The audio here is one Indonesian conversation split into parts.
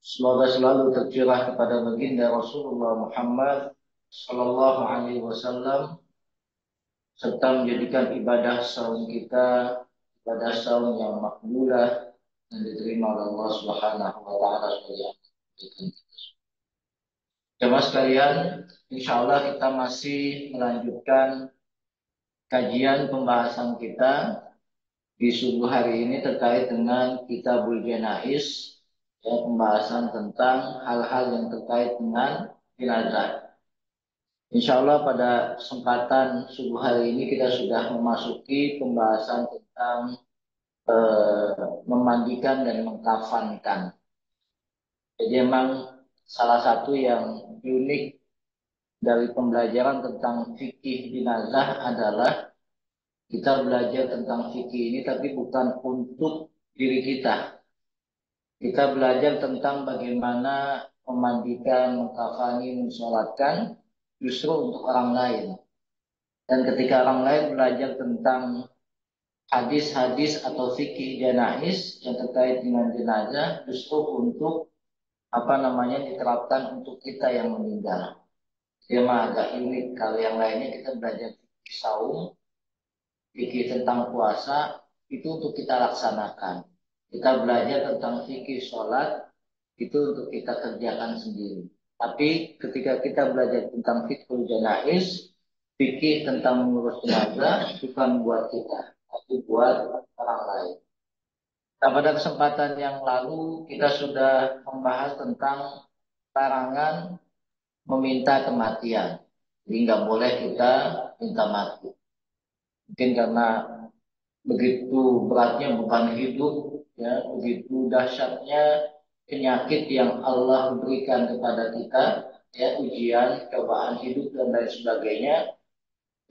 Semoga selalu tercurah kepada baginda Rasulullah Muhammad Sallallahu Alaihi Wasallam serta menjadikan ibadah saum kita ibadah saum yang makbulah dan diterima oleh Allah Subhanahu Wa Taala sebagai kebaikan. Jemaah sekalian, insya Allah kita masih melanjutkan kajian pembahasan kita di subuh hari ini terkait dengan Kitabul Janaiz, ya, pembahasan tentang hal-hal yang terkait dengan jenazah. Insya Allah pada kesempatan subuh hari ini kita sudah memasuki pembahasan tentang memandikan dan mengkafankan. Jadi memang salah satu yang unik dari pembelajaran tentang fikih jenazah adalah kita belajar tentang fikih ini tapi bukan untuk diri kita. Kita belajar tentang bagaimana memandikan, mengkafani, mensolatkan justru untuk orang lain. Dan ketika orang lain belajar tentang hadis-hadis atau fikih janais yang terkait dengan jenazah justru untuk diterapkan untuk kita yang meninggal. Dia mah agak unik. Kalau yang lainnya kita belajar fikih saum, fikih tentang puasa itu untuk kita laksanakan. Kita belajar tentang fikih sholat itu untuk kita kerjakan sendiri. Tapi ketika kita belajar tentang fikih janais, fikih tentang mengurus jenazah bukan buat kita, tapi buat orang lain. Nah, pada kesempatan yang lalu kita sudah membahas tentang larangan meminta kematian. Jadi nggak boleh kita minta mati. Mungkin karena begitu beratnya beban hidup, ya, begitu dahsyatnya penyakit yang Allah berikan kepada kita, ya, ujian, cobaan hidup dan lain sebagainya,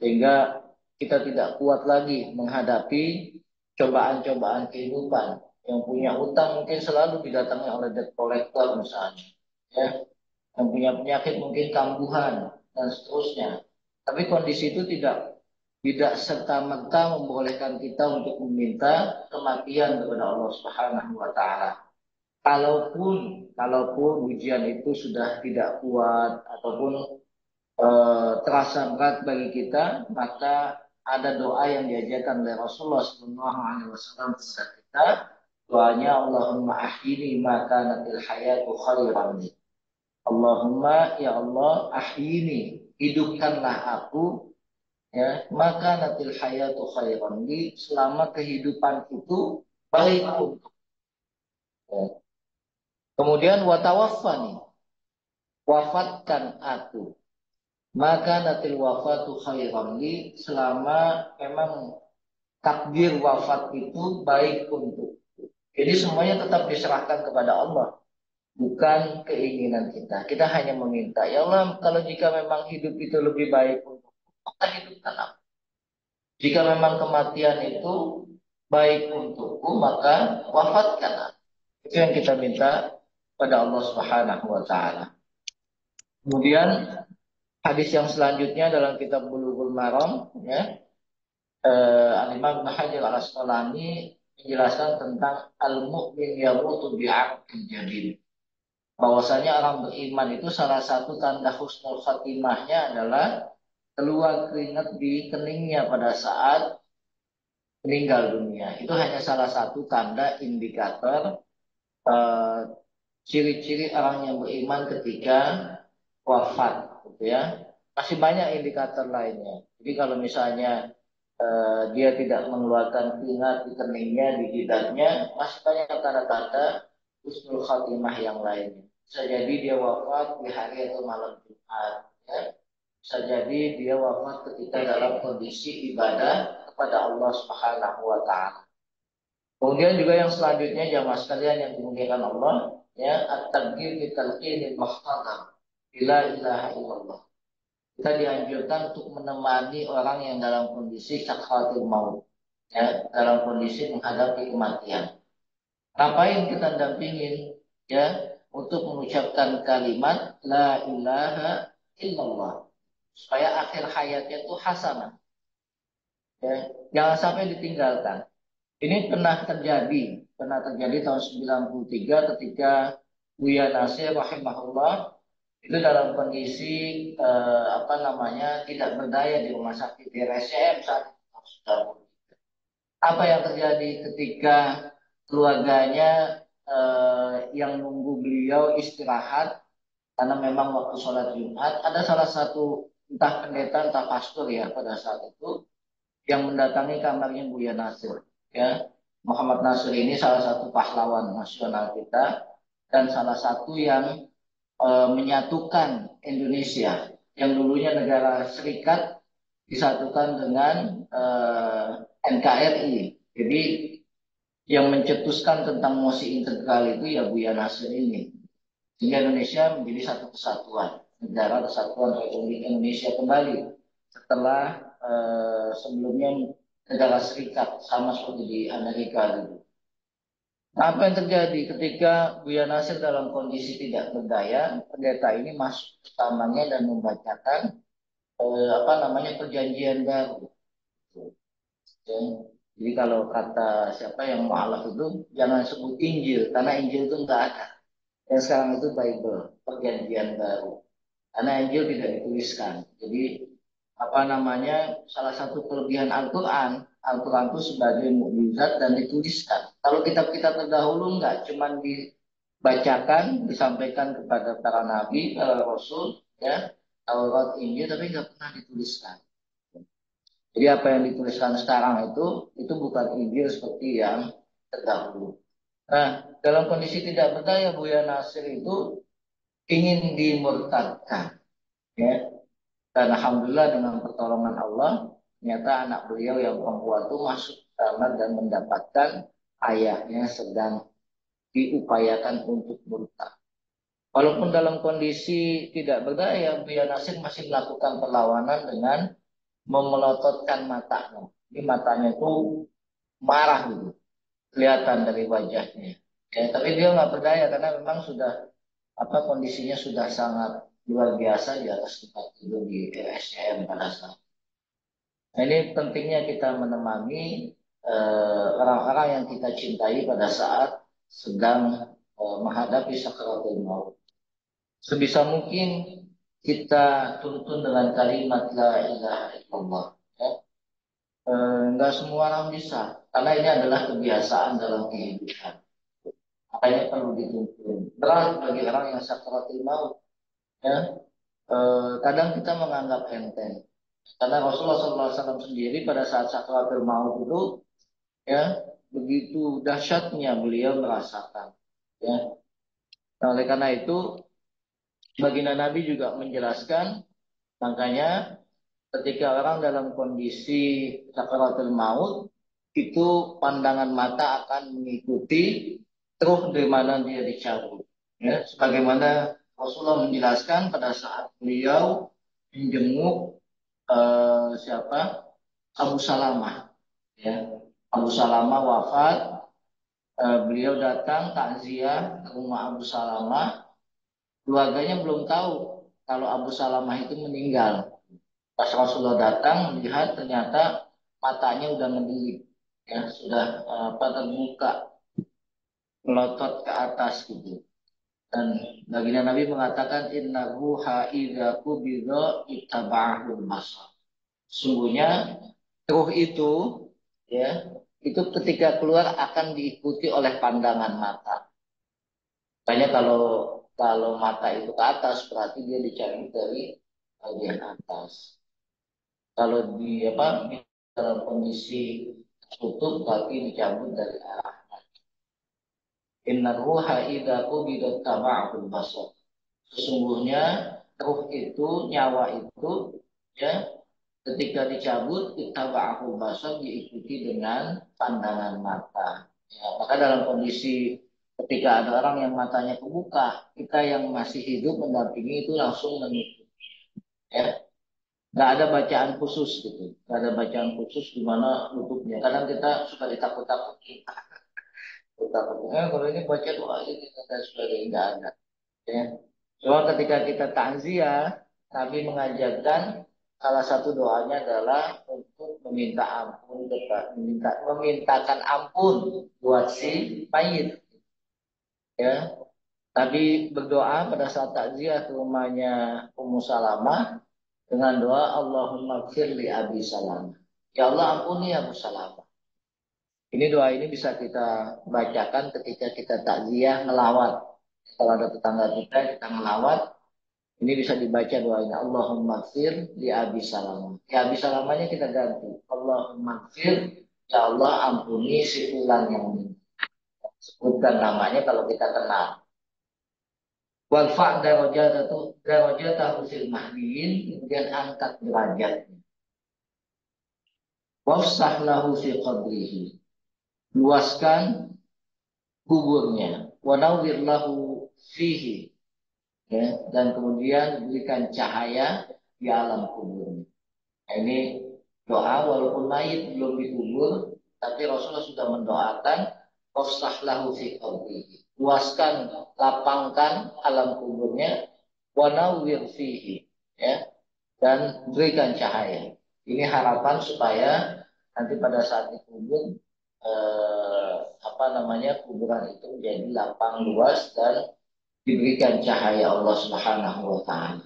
sehingga kita tidak kuat lagi menghadapi cobaan-cobaan kehidupan. Yang punya utang mungkin selalu didatangi oleh debt collector misalnya, ya, yang punya penyakit mungkin kambuhan dan seterusnya. Tapi kondisi itu tidak serta-merta membolehkan kita untuk meminta kematian kepada Allah Subhanahu wa taala. Kalaupun ujian itu sudah tidak kuat ataupun terasa berat bagi kita, maka ada doa yang diajarkan oleh Rasulullah SAW kepada kita. Doanya Allahumma ahyini maka natil hayatu khairan. Allahumma ya Allah ahyini, hidupkanlah aku, ya, maka natil hayatu khairan li, selama kehidupan itu baik untuk, ya. Kemudian watawaffani, wafatkan aku, maka natil wafatu khairan li, selama memang takdir wafat itu baik untuk. Jadi semuanya tetap diserahkan kepada Allah, bukan keinginan kita. Kita hanya meminta, ya Allah, kalau jika memang hidup itu lebih baik untuk, maka hidupkan aku. Jika memang kematian itu baik untukku, maka wafatkan aku. Itu yang kita minta pada Allah Subhanahu wa taala. Kemudian hadis yang selanjutnya dalam kitab Bulughul Maram, ya, Al-Imam Ibnu Hajar Al-Asqalani menjelaskan tentang al-mu'min yamutu bi'aqdin jadid. Bahwasanya orang beriman itu salah satu tanda husnul khatimahnya adalah keluar keringat di keningnya pada saat meninggal dunia. Itu hanya salah satu tanda indikator eh, ciri-ciri orang yang beriman ketika wafat, gitu ya. Masih banyak indikator lainnya. Jadi kalau misalnya dia tidak mengeluarkan keringat di keningnya, di jidatnya, masih banyak tanda-tanda husnul khatimah yang lainnya. Bisa jadi dia wafat di hari atau malam Jumat, ya. Bisa jadi dia wafat ketika dalam kondisi ibadah kepada Allah Subhanahu wa taala. Kemudian juga yang selanjutnya jamaah sekalian yang dimuliakan Allah, ya, at-tabghir bi talqinil muhtaram la ilaha illallah. Kita dianjurkan untuk menemani orang yang dalam kondisi sakratul maut, ya, dalam kondisi menghadapi kematian. Ngapain kita dampingin, ya, untuk mengucapkan kalimat la ilaha illallah supaya akhir hayatnya itu hasanah, ya, jangan sampai ditinggalkan. Ini pernah terjadi tahun 93 ketika Buya Nasir rahimahullah itu dalam kondisi apa namanya tidak berdaya di rumah sakit di RSCM saat itu. Apa yang terjadi ketika keluarganya yang nunggu beliau istirahat karena memang waktu sholat Jumat ada salah satu entah pendeta entah pastor ya pada saat itu yang mendatangi kamarnya Buya Nasir. Ya, Muhammad Nasir ini salah satu pahlawan nasional kita dan salah satu yang menyatukan Indonesia yang dulunya negara serikat disatukan dengan NKRI. Jadi yang mencetuskan tentang mosi integral itu ya Buya Nasir ini. Sehingga Indonesia menjadi satu kesatuan, negara kesatuan Republik Indonesia kembali setelah sebelumnya negara serikat sama seperti di Amerika dulu. Nah, apa yang terjadi ketika Buya Nasir dalam kondisi tidak berdaya, pendeta ini masuk ke kamarnya dan membacakan apa namanya perjanjian baru. Ya. Jadi kalau kata siapa yang mualaf itu jangan sebut Injil karena Injil itu enggak ada. Yang sekarang itu Bible, perjanjian baru. Karena Injil tidak dituliskan. Jadi apa namanya salah satu kelebihan Al-Quran, Al-Quran itu sebagai mukjizat dan dituliskan. Kalau kitab-kitab terdahulu enggak, cuman dibacakan, disampaikan kepada para nabi, para rasul, ya, Taurat, Injil, tapi nggak pernah dituliskan. Jadi apa yang dituliskan sekarang itu bukan Injil seperti yang terdahulu. Nah, dalam kondisi tidak berdaya, Buya Nasir itu ingin dimurtadkan, ya. Dan alhamdulillah dengan pertolongan Allah, ternyata anak beliau yang perempuan itu masuk ke kamar dan mendapatkan ayahnya sedang diupayakan untuk murtad. Walaupun dalam kondisi tidak berdaya, Buya Nasir masih melakukan perlawanan dengan memelototkan matanya. Ini matanya itu marah gitu, kelihatan dari wajahnya. Ya, tapi dia nggak berdaya karena memang sudah apa kondisinya sudah sangat luar biasa di atas tempat tidur di RSCM pada saat. Nah, ini pentingnya kita menemani orang-orang yang kita cintai pada saat sedang menghadapi sakaratul maut. Sebisa mungkin kita tuntun dengan kalimat la ilaha illallah. Ya. Enggak semua orang bisa, karena ini adalah kebiasaan dalam kehidupan. Makanya perlu dituntun. Berat bagi orang yang sakaratul maut. Ya. Kadang kita menganggap enteng. Karena Rasulullah SAW sendiri pada saat sakaratul maut itu, ya, begitu dahsyatnya beliau merasakan. Ya. Nah, oleh karena itu, baginda Nabi juga menjelaskan, makanya ketika orang dalam kondisi sakaratul maut, itu pandangan mata akan mengikuti terus di mana dia dicabut. Ya, sebagaimana Rasulullah menjelaskan pada saat beliau menjenguk siapa Abu Salamah. Ya, Abu Salamah wafat, beliau datang takziah ke rumah Abu Salamah, keluarganya belum tahu kalau Abu Salamah itu meninggal. Pas Rasulullah datang melihat ternyata matanya udah ngedelik, ya sudah apa terbuka, melotot ke atas gitu. Dan baginda Nabi mengatakan innahu haidza qubidha ittaba'ahul basar. Sungguhnya ruh itu, ya, itu ketika keluar akan diikuti oleh pandangan mata. Makanya kalau mata itu ke atas berarti dia dicari dari bagian atas. Kalau di apa di dalam kondisi tutup berarti dicabut dari arah. Inna ruha idza qubida taba'ul basar. Sesungguhnya ruh itu, nyawa itu, ya, ketika dicabut ittaba'ul basar diikuti dengan pandangan mata. Ya, maka dalam kondisi ketika ada orang yang matanya kebuka, kita yang masih hidup mendampingi itu langsung mengikuti. Ya, nggak ada bacaan khusus gitu, nggak ada bacaan khusus di mana nutupnya. Kadang kita suka ditakut-takuti, kalau ini baca doa ini dan sebagainya nggak ada. Ya. Cuma ketika kita takziah, Nabi mengajarkan salah satu doanya adalah untuk meminta ampun, memintakan ampun buat si mayit. Ya, Nabi berdoa pada saat takziah ke rumahnya Ummu Salamah dengan doa Allahumma gfir li Abi Salamah. Ya Allah ampuni Abu Salamah. Ini doa ini bisa kita bacakan ketika kita takziah ngelawat. Kalau ada tetangga kita ngelawat, ini bisa dibaca doanya Allahumma gfir li Abi Salamah. Ya Abi Salamahnya kita ganti. Allahumma gfir, ya Allah ampuni si fulan yang ini. Sebutkan namanya kalau kita kenal. Warfa' darajatahu fil mahdiin, kemudian angkat derajatnya. Wafsah lahu fi qabrihi, luaskan kuburnya. Wa nawwir lahu fihi, ya, dan kemudian berikan cahaya di alam kuburnya. Nah, ini doa walaupun mayit belum dikubur, tapi Rasulullah sudah mendoakan wafsah lahu fi qabrihi. Luaskan, lapangkan alam kuburnya, wa nawwir fihi, ya, dan berikan cahaya. Ini harapan supaya nanti pada saat dikubur apa namanya kuburan itu menjadi lapang luas dan diberikan cahaya Allah Subhanahu wa taala.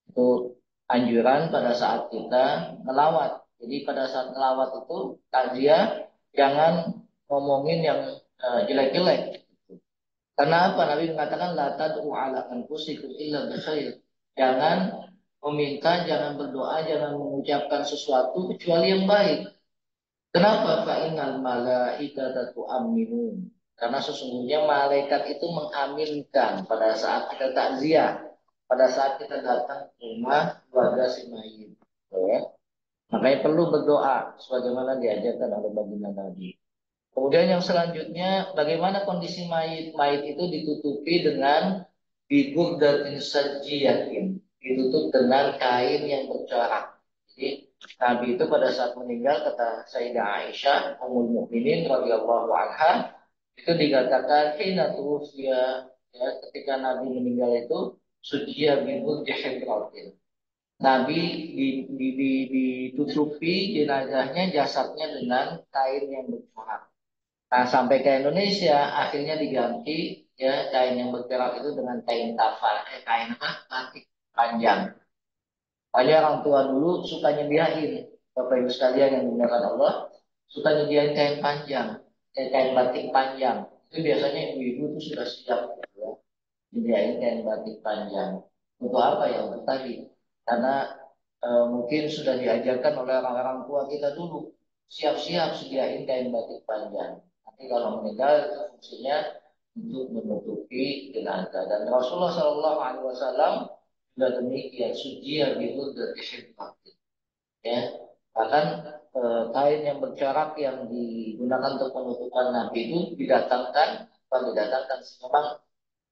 Itu anjuran pada saat kita melawat. Jadi pada saat melawat itu takziah jangan ngomongin yang jelek-jelek. Karena apa? Nabi mengatakan la tad'u ala anfusikum illa bi khair. Jangan meminta, jangan berdoa, jangan mengucapkan sesuatu kecuali yang baik. Kenapa? Fa'innal malaikata tu'minun. Karena sesungguhnya malaikat itu mengaminkan pada saat kita takziah, pada saat kita datang ke rumah keluarga si mayit. Ya. Makanya perlu berdoa sebagaimana diajarkan oleh baginda Nabi. Kemudian yang selanjutnya, bagaimana kondisi mayit? Mayit itu ditutupi dengan biburdatin sajiyatin, ditutup dengan kain yang bercorak. Jadi Nabi itu pada saat meninggal, kata Sayyidah Aisyah, Ummul Mukminin radhiyallahu anha, itu dikatakan hina tuwfiya, ya, ketika Nabi meninggal itu sujiya biburdatin. Nabi ditutupi jenazahnya, jasadnya dengan kain yang bercorak. Nah, sampai ke Indonesia akhirnya diganti ya kain yang bergerak itu dengan kain tafal, kain apa? Batik panjang. Hanya orang tua dulu suka nyediain, Bapak Ibu sekalian yang dimuliakan Allah, suka nyediain kain panjang, kain batik panjang. Itu biasanya ibu-ibu itu sudah siap ya, nyediain kain batik panjang. Untuk apa ya? Untuk tadi. Karena mungkin sudah diajarkan oleh orang-orang tua kita dulu, siap-siap sediain kain batik panjang. Nanti kalau meninggal itu fungsinya untuk menutupi jenazah. Dan Rasulullah Shallallahu Alaihi Wasallam sudah demikian suci gitu dari hikmah. Ya, bahkan kain yang bercorak yang digunakan untuk penutupan Nabi itu didatangkan, bukan didatangkan,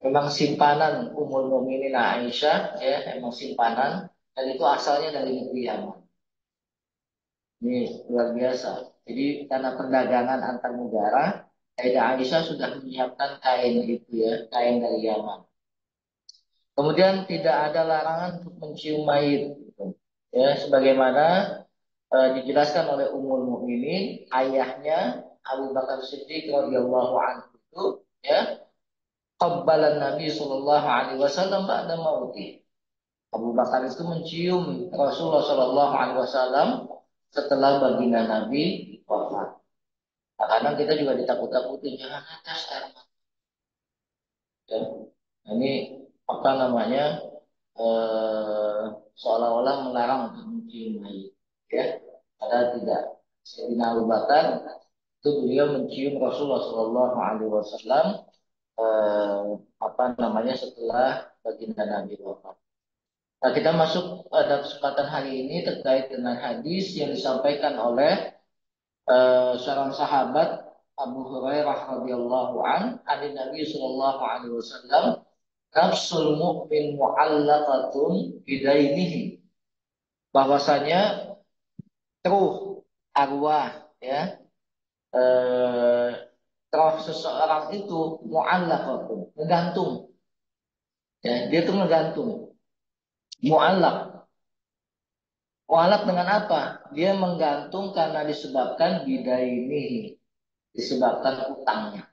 memang simpanan Ummul Mukminin Aisyah, ya, memang simpanan, dan itu asalnya dari negeri Yaman. Ini luar biasa. Jadi karena perdagangan antar negara, Sayyidah Aisyah sudah menyiapkan kain itu ya, kain dari Yaman. Kemudian tidak ada larangan untuk mencium mayit, gitu. Ya, sebagaimana dijelaskan oleh Ummul Mukminin, ayahnya Abu Bakar Siddiq radhiyallahu anhu itu, ya, qabbalan Nabi sallallahu alaihi wasallam ba'da mauti. Abu Bakar itu mencium Rasulullah sallallahu alaihi wasallam setelah baginda Nabi wafat. Nah, kadang kita juga ditakut-takutin jangan atas air mata. Ya. Nah, ini apa namanya? Eh, Seolah-olah melarang untuk mencium mayit. Ya, padahal tidak. Sayyidina Abu Bakar itu beliau mencium Rasulullah sallallahu alaihi wasallam apa namanya setelah baginda Nabi wafat. Nah, kita masuk pada kesempatan hari ini terkait dengan hadis yang disampaikan oleh seorang sahabat Abu Hurairah radhiyallahu an Nabi sallallahu alaihi wasallam, nafsul mu'min mu'allaqatun bidainihi, bahwasanya ruh arwah ya eh, roh seseorang itu mu'allaqatun, ngegantung, ya, dia tuh ngegantung, mu'allaq. Mu'allaq dengan apa? Dia menggantung karena disebabkan bidaini, disebabkan utangnya.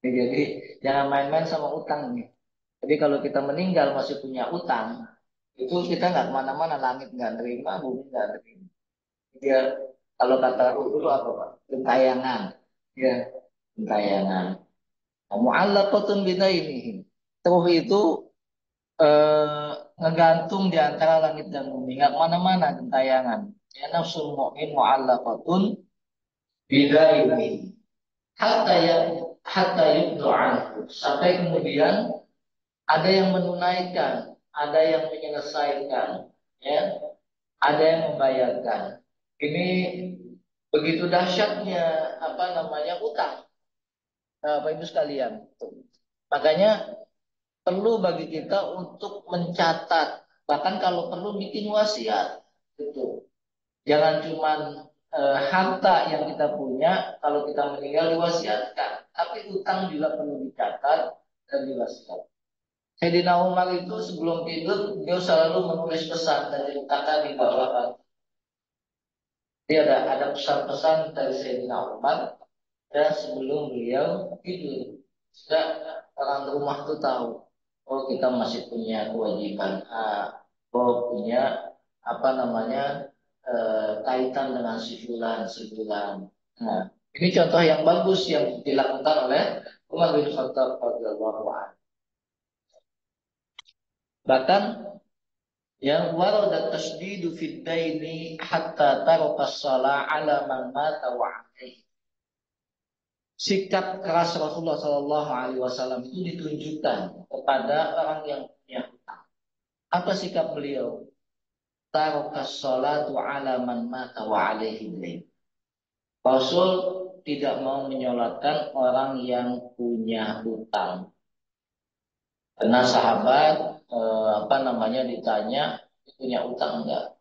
Jadi jangan main-main sama utang nih. Jadi kalau kita meninggal masih punya utang, itu kita nggak kemana-mana, langit nggak nerima, bumi nggak nerima. Dia kalau kata dulu apa Pak? Gentayangan. Ya, gentayangan. Nah, mu'allaqatun bidainihi. Terus itu eh, ngegantung di antara langit dan bumi, nggak kemana-mana gentayangan. Ya nafsul mu'min mu'allaqatun bidainihi. Hatta ya hatta yubdu anhu. Sampai kemudian ada yang menunaikan, ada yang menyelesaikan, ya, ada yang membayarkan. Ini begitu dahsyatnya apa namanya utang, Bapak Ibu sekalian. Makanya perlu bagi kita untuk mencatat, bahkan kalau perlu bikin wasiat, gitu. Jangan cuman harta yang kita punya kalau kita meninggal diwasiatkan, tapi utang juga perlu dicatat dan diwasiatkan. Sayyidina Umar itu sebelum tidur dia selalu menulis pesan dan diletakkan di bawah. Dia ada pesan-pesan dari Sayyidina Umar dan sebelum beliau tidur. Sudah orang rumah tuh tahu, oh kita masih punya kewajiban A, oh punya apa namanya kaitan dengan sebulan. Nah, ini contoh yang bagus yang dilakukan oleh Umar bin Khattab radhiyallahu anhu. Bahkan yang warada tasdidu fid daini hatta taraka shalah ala man mata wa alaihi. Sikap keras Rasulullah Shallallahu Alaihi Wasallam itu ditunjukkan kepada orang yang punya hutang. Apa sikap beliau? Taraka sholatu ala man mata wa alaihi dain. Rasul tidak mau menyolatkan orang yang punya hutang. Karena sahabat apa namanya ditanya punya utang enggak?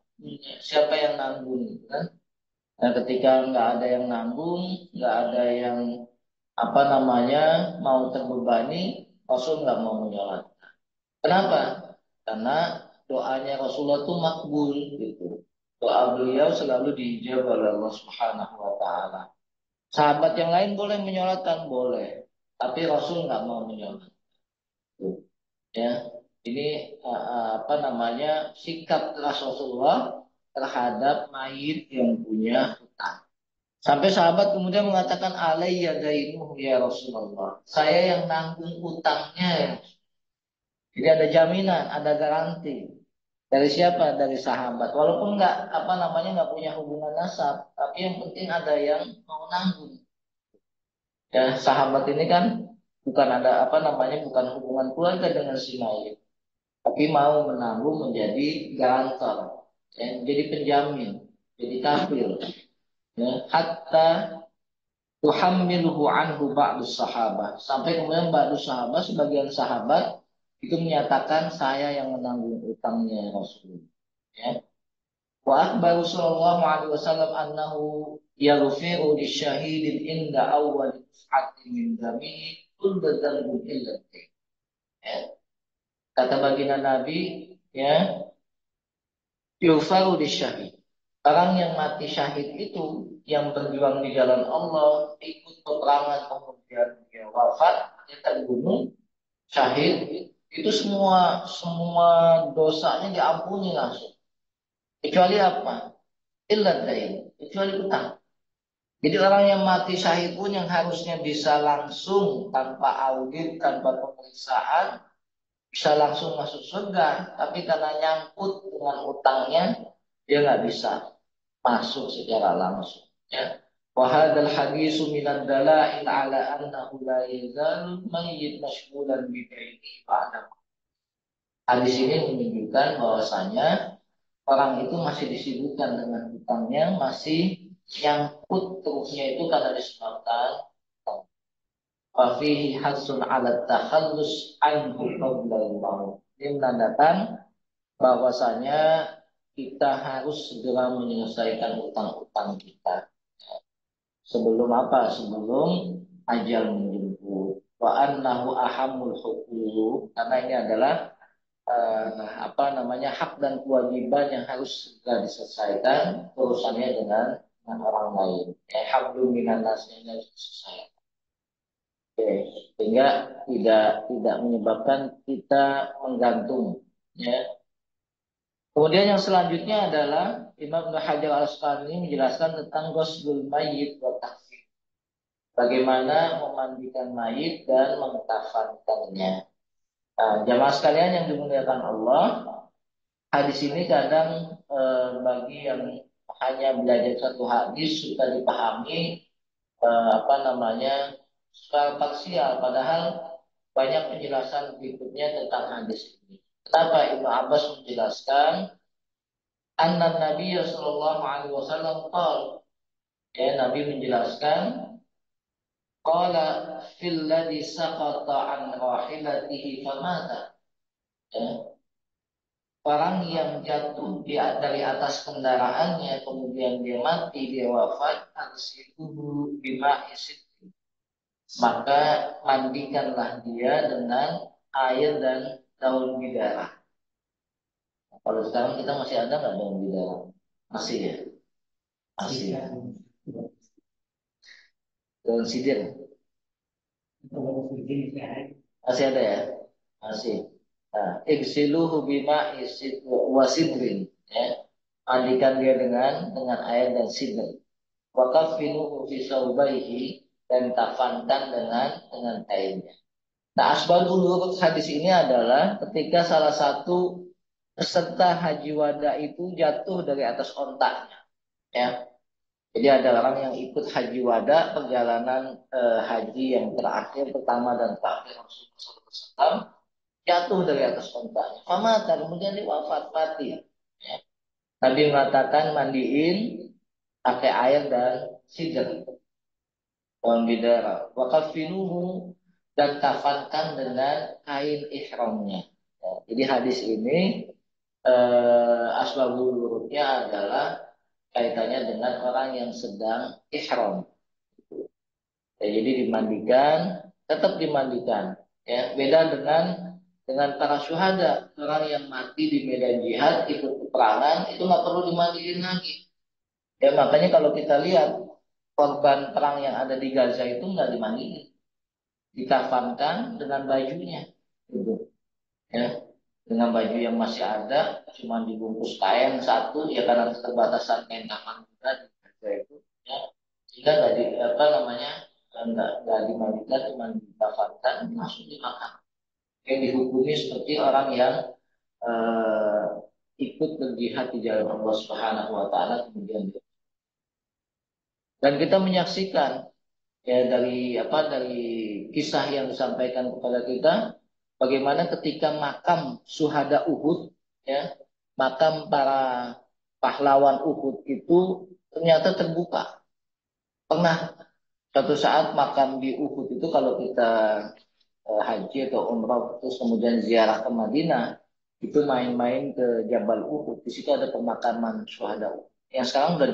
Siapa yang nanggung kan? Nah, ketika nggak ada yang nanggung, nggak ada yang apa namanya mau terbebani, Rasul nggak mau menyolat. Kenapa? Karena doanya Rasulullah itu makbul gitu. Doa beliau selalu diijabah oleh Allah Subhanahu wa taala. Sahabat yang lain boleh menyolatkan, boleh. Tapi Rasul nggak mau menyolat. Ya, ini apa namanya sikap keras Rasulullah terhadap mayit yang punya hutang. Sampai sahabat kemudian mengatakan alayya dainuhu ya Rasulullah. Saya yang nanggung utangnya ya. Jadi ada jaminan, ada garansi. Dari siapa? Dari sahabat. Walaupun nggak apa namanya nggak punya hubungan nasab, tapi yang penting ada yang mau nanggung. Ya, sahabat ini kan bukan ada apa namanya bukan hubungan keluarga dengan si mayit, tapi mau menanggung menjadi garantor, ya, jadi penjamin, jadi kafir. Ya, hatta tuhammiluhu anhu ba'du sahabat. Sampai kemudian ba'du sahabat, sebagian sahabat itu menyatakan saya yang menanggung utangnya Rasul. Ya. Wa akhbaru sallallahu alaihi wasallam annahu yaghfiru lisyahidin inda awwal duf'atin min damihi kullu dhanbin illa dain. Ya. Kata baginda Nabi, ya, yughfaru lisyahid. Orang yang mati syahid itu yang berjuang di jalan Allah, ikut peperangan kemudian dia wafat, dia terbunuh, syahid, itu semua semua dosanya diampuni langsung. Kecuali apa? Illa dain, kecuali utang. Jadi orang yang mati syahid pun yang harusnya bisa langsung tanpa audit, tanpa pemeriksaan, bisa langsung masuk surga, tapi karena nyangkut dengan utangnya, dia nggak bisa masuk secara langsung. Ya. Wahadal hadisu minad dalail ala annahu la yazal mayyit mashghulan bidaini ba'da. Hadis ini menunjukkan bahwasanya orang itu masih disibukkan dengan hutangnya, masih nyangkut terusnya itu karena disebabkan fafihi hasun ala takhallus anhu qabla al-maut. Ini menandakan bahwasanya kita harus segera menyelesaikan utang-utang kita. Sebelum apa? Sebelum ajal menjemput. Wa annahu ahamul hukulu. Karena ini adalah hak dan kewajiban yang harus segera diselesaikan urusannya dengan orang lain. Hablum minan nasnya harus diselesaikan. Oke, sehingga tidak menyebabkan kita menggantung. Ya. Kemudian yang selanjutnya adalah Imam Ibnu Hajar Al-Asqalani menjelaskan tentang ghuslul mayyit wa takfin. Bagaimana memandikan mayit dan mengkafankannya. Nah, jamaah sekalian yang dimuliakan Allah, hadis ini kadang bagi yang hanya belajar satu hadis suka dipahami secara parsial, padahal banyak penjelasan berikutnya tentang hadis ini. Kenapa Ibnu Abbas menjelaskan anna Nabi sallallahu alaihi wasallam qala, ya, Nabi menjelaskan qala fil ladzi saqata an rahilatihi famata, ya, orang yang jatuh dari atas kendaraannya kemudian dia mati, dia wafat, arsiluhu bima isid, maka mandikanlah dia dengan air dan daun bidara. Kalau sekarang kita masih ada nggak daun bidara? Masih ya, masih ya. Daun sidir masih ada ya, masih. Nah, iksiluhu bima isid wasidrin, ya. Mandikan dia dengan air dan sidr. Wakafinuhu fi saubaihi, dan kafankan dengan kainnya. Nah, asbabun nurut hadis ini adalah ketika salah satu peserta haji wada itu jatuh dari atas ontaknya, ya. Jadi ada orang yang ikut haji wada, perjalanan haji yang terakhir, pertama dan terakhir Rasulullah SAW, jatuh dari atas ontaknya. Famata, kemudian dia wafat, mati. Ya. Nabi mengatakan mandiin pakai air dan sidr, daun bidara. Wakafinuhu, dan kafankan dengan kain ihramnya. Ya, jadi hadis ini asbabul wurudnya adalah kaitannya dengan orang yang sedang ihram. Ya, jadi dimandikan, tetap dimandikan. Ya, beda dengan para syuhada, orang yang mati di medan jihad ikut peperangan itu nggak perlu dimandiin lagi. Ya, makanya kalau kita lihat korban perang yang ada di Gaza itu nggak dimandiin, dikafankan dengan bajunya, gitu. Ya, dengan baju yang masih ada, cuma dibungkus kain satu, ya karena keterbatasan kain kafan kita di Gaza itu, ya, sehingga nggak di apa namanya nggak dimandikan, cuma dikafankan langsung dimakan. Yang dihukumi seperti orang yang eh, ikut berjihad di jalan Allah Subhanahu Wa Taala kemudian dan kita menyaksikan, ya, dari kisah yang disampaikan kepada kita bagaimana ketika makam syuhada Uhud, ya, makam para pahlawan Uhud itu ternyata terbuka. Pernah suatu saat makam di Uhud itu kalau kita haji atau umrah terus kemudian ziarah ke Madinah, itu main-main ke Jabal Uhud, di situ ada pemakaman syuhada Uhud yang sekarang udah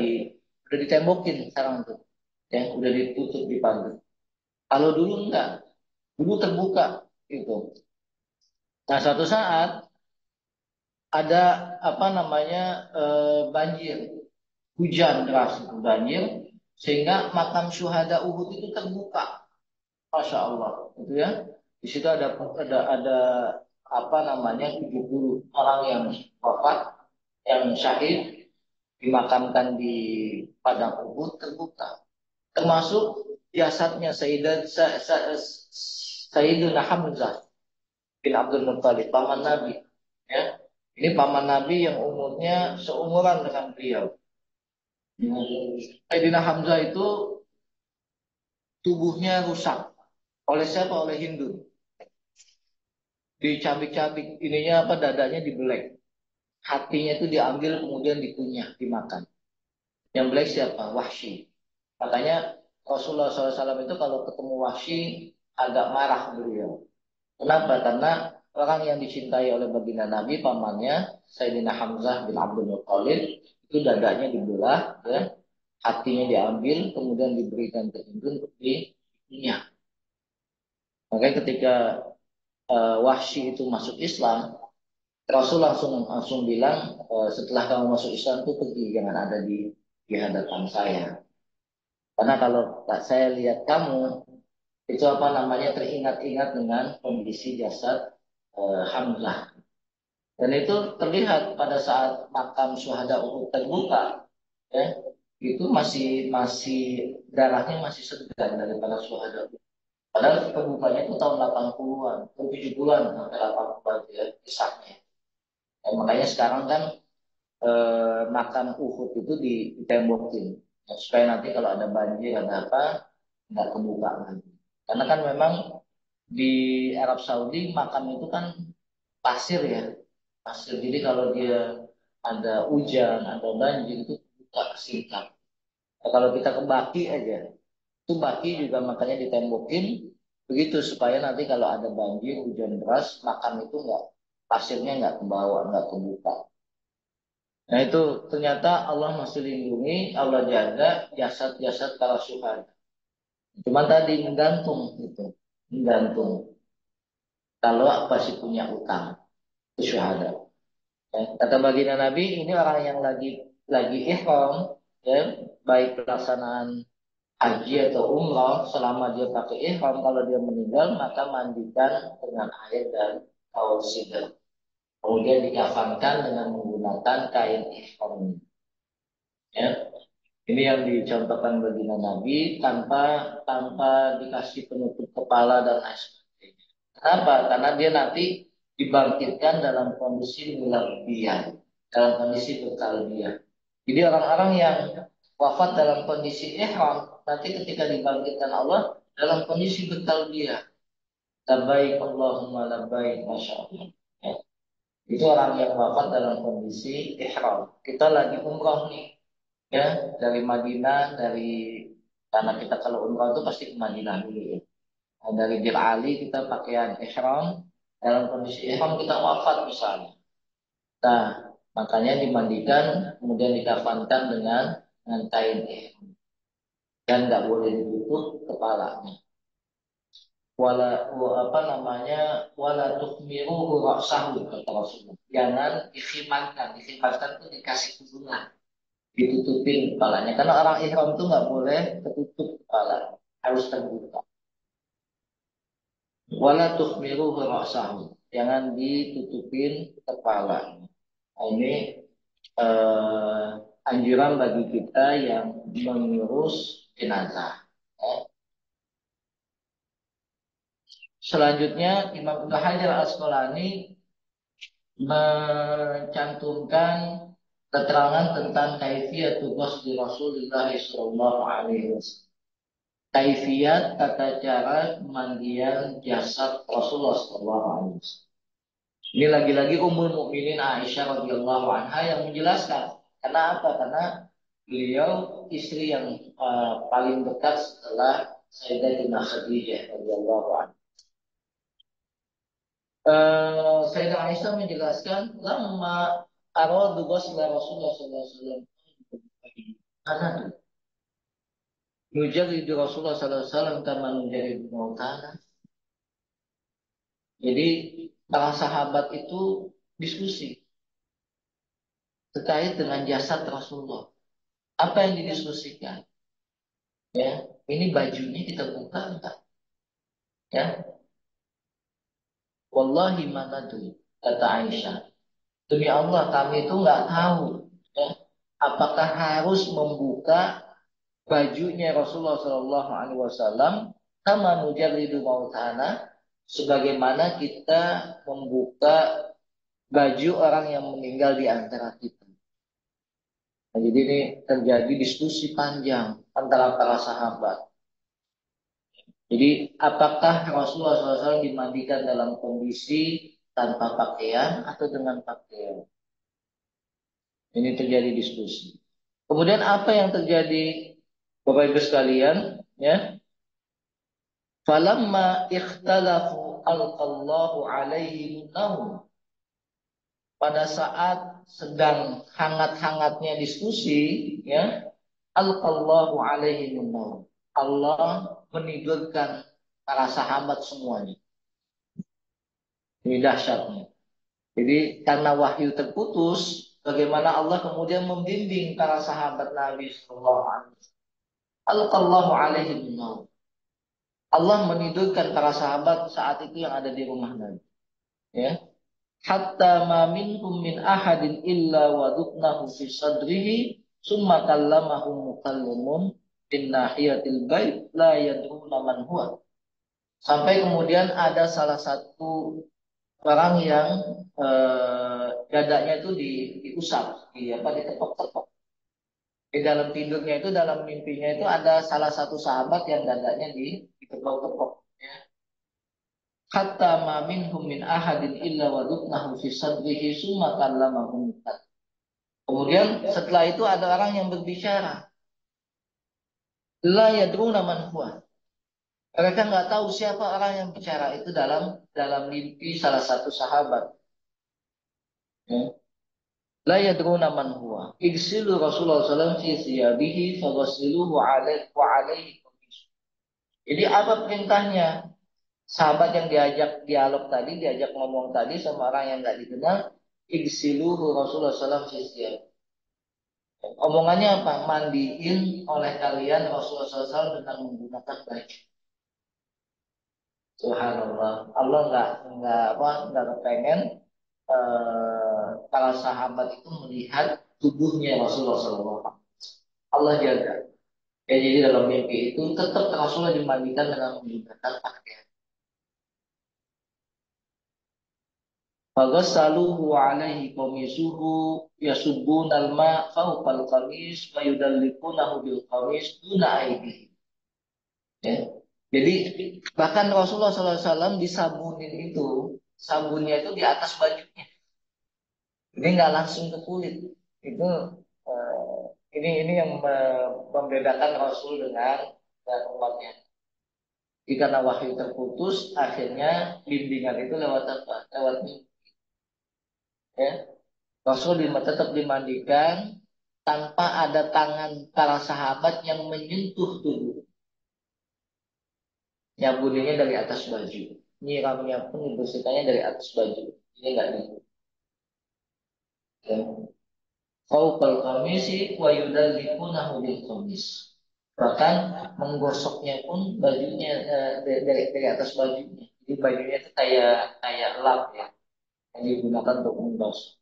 ditembokin sekarang tuh, ya, udah ditutup dipagar. Kalau dulu enggak, dulu terbuka itu. Nah, suatu saat ada banjir, hujan deras itu banjir, sehingga makam syuhada Uhud itu terbuka. Masya Allah, gitu ya. Di situ ada 70 orang yang wafat, yang syahid, dimakamkan di padang Uhud terbuka. Termasuk jasadnya Sayyidina Hamzah bin Abdul Muttalib, paman Nabi. Ya. Ini paman Nabi yang umurnya seumuran dengan beliau. Sayyidina Hamzah itu tubuhnya rusak. Oleh siapa? Oleh Hindu. Dicabik-cabik, dadanya dibelek. Hatinya itu diambil kemudian dikunyah, dimakan. Yang belek siapa? Wahsy. Makanya Rasulullah SAW itu kalau ketemu Wahsy agak marah beliau. Kenapa? Karena orang yang dicintai oleh baginda Nabi, pamannya Sayyidina Hamzah bin Abdul Muttalib, itu dadanya dibelah, ya, hatinya diambil, kemudian diberikan ke Hindu untuk dikunyah. Makanya ketika Wahsy itu masuk Islam, Rasul langsung langsung bilang, setelah kamu masuk Islam tuh pergi, jangan ada di hadapan saya. Karena kalau saya lihat kamu itu apa namanya teringat-ingat dengan kondisi jasad Hamzah. Dan itu terlihat pada saat makam syuhada Uhud terbuka, ya, itu masih masih darahnya masih segar daripada syuhada Uhud. Padahal terbukanya itu tahun 80-an, tahun 70-an, sampai 80-an ya, kisahnya. Ya, makanya sekarang kan makam Uhud itu ditembokin, ya, supaya nanti kalau ada banjir ada apa nggak kebuka lagi. Karena kan memang di Arab Saudi makam itu kan pasir ya, pasir. Jadi kalau dia ada hujan, ada banjir itu buka singkat. Nah, kalau kita ke Baki aja, itu Baki juga makanya ditembokin begitu supaya nanti kalau ada banjir, hujan deras, makam itu nggak pasirnya nggak ke bawah, nggak kebuka. Nah itu ternyata Allah masih lindungi, Allah jaga jasad-jasad para syuhada. Cuma tadi menggantung gitu, menggantung. Kalau masih punya utang, itu syuhada. Ya, kata baginda Nabi, ini orang yang lagi ihram, ya, baik pelaksanaan haji atau umrah, selama dia pakai ihram, kalau dia meninggal maka mandikan dengan air dan tawar sidr. Kemudian dikafankan dengan menggunakan kain ihram. Ya, ini yang dicontohkan baginda Nabi tanpa tanpa dikasih penutup kepala dan lain sebagainya. Kenapa? Karena dia nanti dibangkitkan dalam kondisi mulabiyah, dalam kondisi bertalbiyah. Jadi orang-orang yang wafat dalam kondisi ihram nanti ketika dibangkitkan Allah dalam kondisi bertalbiyah. Labbaik Allahumma labbaik, masya Allah. Ya. Itu orang yang wafat dalam kondisi ihram. Kita lagi umrah nih, ya, dari Madinah, karena kita kalau umrah itu pasti ke Madinah dulu ya. Nah, dari Bir Ali kita pakaian ihram, dalam kondisi ihram kita wafat misalnya. Nah, makanya dimandikan, kemudian dikafankan dengan kain ihram dan nggak boleh ditutup kepalanya. Apa namanya, wala tukmiruhu ra'sahu kata Rasulullah. Jangan dikhimatkan, dikhimatkan itu dikasih bunga, ditutupin kepalanya. Karena orang ihram itu nggak boleh tertutup kepala, harus terbuka. Wala tukhmiruhu ra'sahu, jangan ditutupin kepala. Nah, ini eh, anjuran bagi kita yang mengurus jenazah. Ya. Selanjutnya Imam Ibnu Hajar Al-Asqalani mencantumkan keterangan tentang kaifiyatul ghusli Rasulullah sallallahu alaihi wasallam. Kaifiat tata cara pemandian jasad Rasulullah sallallahu alaihi wasallam. Ini lagi-lagi Ummul Mukminin Aisyah radhiyallahu anha yang menjelaskan. Karena apa? Karena beliau istri yang paling dekat setelah Sayyidatina Khadijah radhiyallahu anha. Sayyidah Aisyah menjelaskan lama aradu ghusla Rasulullah sallallahu alaihi wasallam. Karena nujadidu Rasulullah sallallahu alaihi wasallam kama nujadidu mautana. Jadi para sahabat itu diskusi terkait dengan jasad Rasulullah. Apa yang didiskusikan? Ya, ini bajunya kita buka enggak? Ya, wallahi mana tuh kata Aisyah. Demi Allah kami itu nggak tahu. Ya, apakah harus membuka bajunya Rasulullah Shallallahu Alaihi Wasallam sama nujarridu mautana sebagaimana kita membuka baju orang yang meninggal di antara kita. Nah, jadi ini terjadi diskusi panjang antara para sahabat. Jadi apakah Rasulullah SAW dimandikan dalam kondisi tanpa pakaian atau dengan pakaian? Ini terjadi diskusi. Kemudian apa yang terjadi, Bapak Ibu sekalian? Ya, falamma ikhtalafu alqallahu alaihim naum. Pada saat sedang hangat-hangatnya diskusi, ya, alqallahu alaihim naum. Allah menidurkan para sahabat semuanya. Ini dahsyatnya. Jadi karena wahyu terputus, bagaimana Allah kemudian membimbing para sahabat Nabi Sallallahu Alaihi Wasallam. Alqallahu alaihim naum. Allah menidurkan para sahabat saat itu yang ada di rumah Nabi. Ya. Hatta ma minhum min ahadin illa waduknahu fi sadrihi summa kallamahu mukallimun bin nahiyatil bait la yadruna man huwa. Sampai kemudian ada salah satu orang yang dadanya itu diusap, ditepok-tepok. Di dalam tidurnya itu, dalam mimpinya itu ada salah satu sahabat yang dadanya ditepok-tepok. Ya. Hatta ma minhum min ahadin illa waduknahu fi sadrihi summa kallamahu. Kemudian setelah itu ada orang yang berbicara. La yadruna man huwa. Mereka nggak tahu siapa orang yang bicara itu dalam mimpi salah satu sahabat. Ya. La yadruna man huwa. Igsilu Rasulullah SAW fi thiyabihi faghsiluhu alaihi wa alaihi qamis. Jadi apa perintahnya? Sahabat yang diajak dialog tadi, diajak ngomong tadi sama orang yang nggak dikenal, igsiluhu Rasulullah SAW fi thiyabihi. Omongannya apa? Mandiin oleh kalian Rasulullah SAW dengan menggunakan baju. Subhanallah. Allah nggak kepengen para sahabat itu melihat tubuhnya Rasulullah SAW. Allah jaga. Ya, jadi dalam mimpi itu tetap Rasulullah dimandikan dengan menggunakan pakaian. Faghassaluhu alaihi qamisuhu yasubbuna al-ma fawqal qamis wa yudallikunahu bil qamis duna aidihi. Ya. Jadi bahkan Rasulullah SAW disabunin itu, sabunnya itu di atas bajunya. Ini nggak langsung ke kulit. Itu eh, ini yang membedakan Rasul dengan umatnya. Jadi karena wahyu terputus, akhirnya bimbingan itu lewat apa? Lewat mimpi. Ya. Rasul tetap dimandikan tanpa ada tangan para sahabat yang menyentuh tubuh. Nyambuninya dari atas baju. Nyiramnya pun dibersihkannya dari atas baju. Ini nggak di. Ya. Fauqal qamisi wa yudallikunahu bil qamis. Bahkan menggosoknya pun bajunya dari atas bajunya. Jadi bajunya itu kayak kayak lap ya yang digunakan untuk menggosok.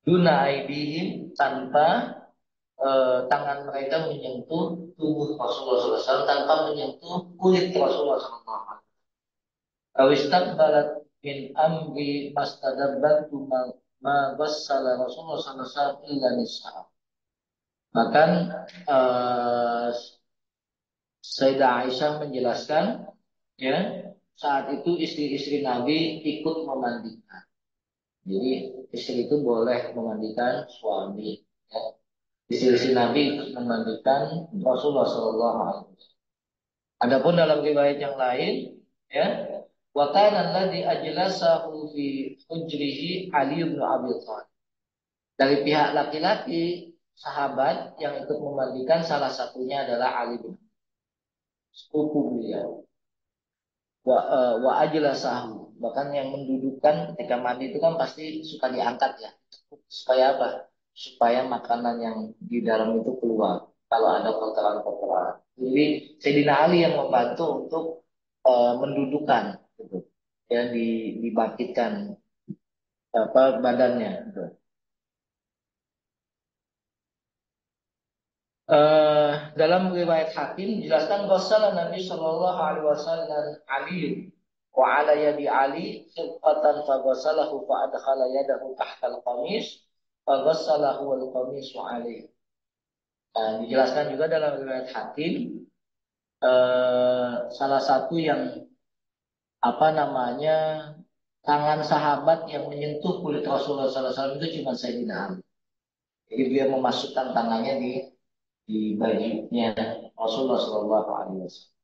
Duna aidihim tanpa tangan mereka menyentuh tubuh Rasulullah SAW tanpa menyentuh kulit Rasulullah SAW. Awistaqbalat min amri mastadabbatu ma ghassala Rasulullah SAW illa nisa. Bahkan eh, Sayyidah Aisyah menjelaskan, ya, saat itu istri-istri Nabi ikut memandikan. Jadi istri itu boleh memandikan suami. Ya. Istri-istri Nabi ikut memandikan Rasulullah Shallallahu Alaihi Wasallam. Adapun dalam riwayat yang lain, ya, wa kana alladhi ajlasahu fi hujrihi Ali bin Abi Thalib. Dari pihak laki-laki sahabat yang ikut memandikan salah satunya adalah Ali bin sepupu beliau. Wa ajlasahu. Bahkan yang mendudukkan ketika mandi itu kan pasti suka diangkat ya. Supaya apa? Supaya makanan yang di dalam itu keluar. Kalau ada kotoran-kotoran. Jadi Sayyidina Ali yang membantu untuk mendudukan gitu. Ya dibangkitkan apa badannya gitu. Dalam riwayat Hakim dijelaskan bahwa Nabi Shallallahu Alaihi Wasallam Ali wa ala yadi Ali khifatan fa ghasalahu fa adkhala yadahu tahta al-qamis fa ghasalahu al-qamisu alaihi. Nah, dijelaskan juga dalam riwayat Hakim salah satu yang apa namanya tangan sahabat yang menyentuh kulit Rasulullah SAW itu cuma Sayyidina Ali. Jadi dia memasukkan tangannya di bajunya Rasulullah Shallallahu Alaihi Wasallam.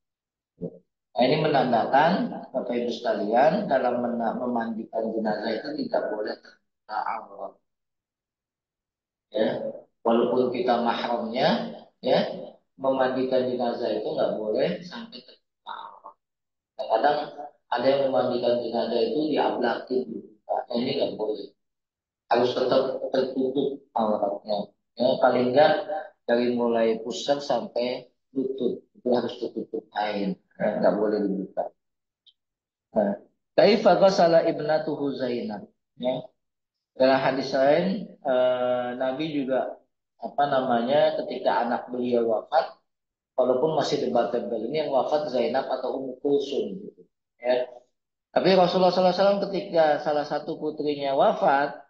Nah, ini menandakan Bapak Ibu sekalian dalam memandikan jenazah itu tidak boleh terbuka aurat. Ya, walaupun kita mahramnya, ya, memandikan jenazah itu nggak boleh sampai terbuka aurat. Kadang ada yang memandikan jenazah itu diablakin, ini nggak boleh. Harus tetap tertutup auratnya. Ya, paling enggak dari mulai pusar sampai lutut itu harus tertutup kain. Nggak boleh dibuka. Nah, kaifa ghasala ibnatuhu Zainab. Ya. Dalam hadis lain, Nabi juga apa namanya ketika anak beliau wafat, walaupun masih debatable ini yang wafat Zainab atau Ummu Kulsum gitu. Ya. Tapi Rasulullah SAW ketika salah satu putrinya wafat,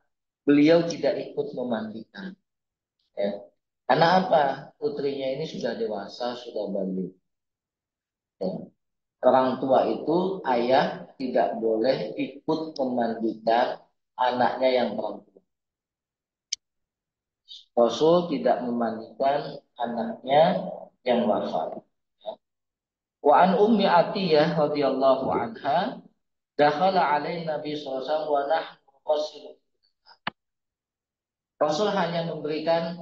beliau tidak ikut memandikan. Ya. Karena apa? Putrinya ini sudah dewasa, sudah balik. Ya. Orang tua itu ayah tidak boleh ikut memandikan anaknya yang perempuan. Rasul tidak memandikan anaknya yang wafat. Wa an ummi Atiyah radhiyallahu anha dakhala alaina Nabi sallallahu wa nahnu qasil. Rasul hanya memberikan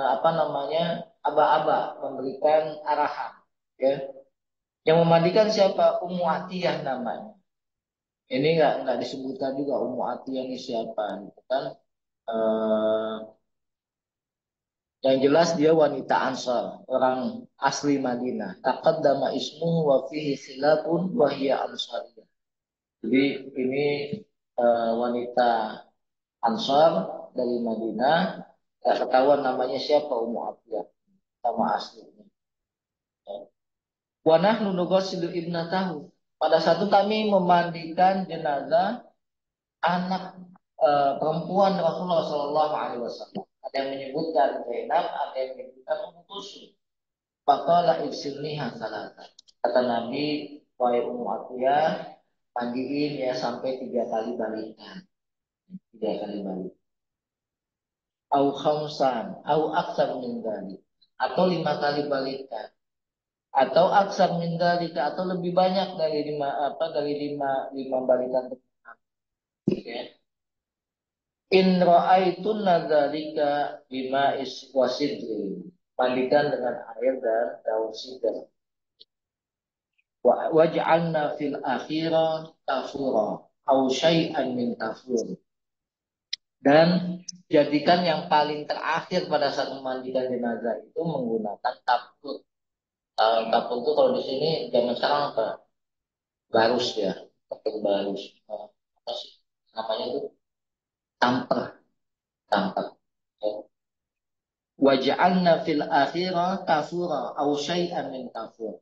apa namanya aba-aba, memberikan arahan. Ya. Yang memandikan siapa? Ummu Atiyah namanya. Ini nggak disebutkan juga Ummu Atiyah ini siapa, gitu kan? Eh, yang jelas dia wanita Ansar, orang asli Madinah. Taqaddama ismuhu wa fihi khilafun wa hiya Ansariyah. Jadi ini wanita Ansar dari Madinah. Gak ketahuan namanya siapa Ummu Atiyah sama aslinya. Wa nahnu nughsilu ibnatahu. Pada satu kami memandikan jenazah anak perempuan Rasulullah Shallallahu Alaihi Wasallam. Ada yang menyebutkan Zainab, ada yang menyebutkan Ummu Kulsum. Faqala irsilniha salatan. Kata Nabi, wahai Ummu Atiyah, mandiin ya sampai 3 kali balikan. 3 kali balik. Au khamsan, au aksar min dzalik. Atau 5 kali balikan. Atau aksar min dzalika, atau lebih banyak dari lima balikan tersebut. Ya. In ra'aitun nadzalika bima wasidri. Mandikan dengan air dan daun sidr. Waj'alna fil akhirah tafura au syai'an min tafur. Dan jadikan yang paling terakhir pada saat memandikan jenazah itu menggunakan tafur. Tafur itu kalau di sini zaman sekarang apa? Barus ya, tafur barus. Apa sih namanya itu? Tamper, tamper. Waj'alna fil akhirah kafura au syai'an min kafur.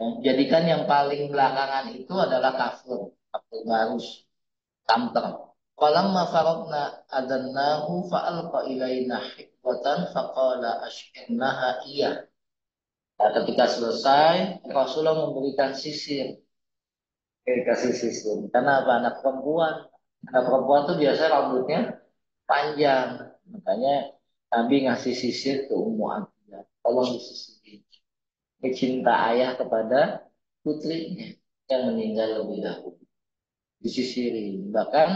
Ya, jadikan yang paling belakangan itu adalah kafur, kafur barus, tamper. Falamma faragna adannahu fa'alqa ilaina hikwatan faqala ash'irnaha iya. Nah, ketika selesai, Rasulullah memberikan sisir. Kasih sisir. Karena apa? Anak perempuan. Anak perempuan tuh biasa rambutnya panjang. Makanya Nabi ngasih sisir ke Ummu Atiyah. Tolong disisirin. Ini cinta ayah kepada putrinya yang meninggal lebih dahulu. Disisirin. Bahkan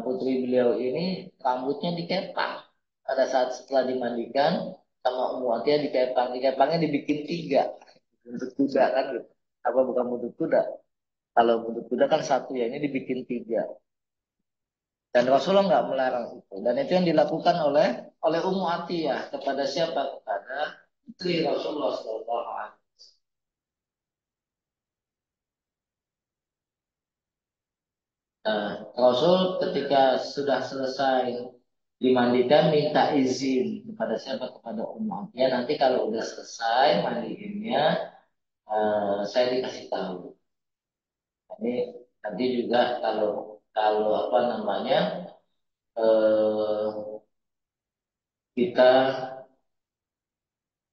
putri beliau ini rambutnya dikepang. Pada saat setelah dimandikan sama Ummu Atiyah dikepang. Dikepangnya dibikin 3. Untuk kuda kan gitu. Apa bukan untuk kuda? Kalau untuk kuda kan 1 ya. Ini dibikin 3. Dan Rasulullah nggak melarang itu. Dan itu yang dilakukan oleh Ummu Atiyah kepada siapa? Kepada putri Rasulullah SAW. Nah, Rasul ketika sudah selesai dimandikan minta izin kepada siapa? Kepada Ummu Atiyah. Nanti kalau udah selesai mandiinnya, saya dikasih tahu. Ini nanti juga kalau kalau apa namanya eh, kita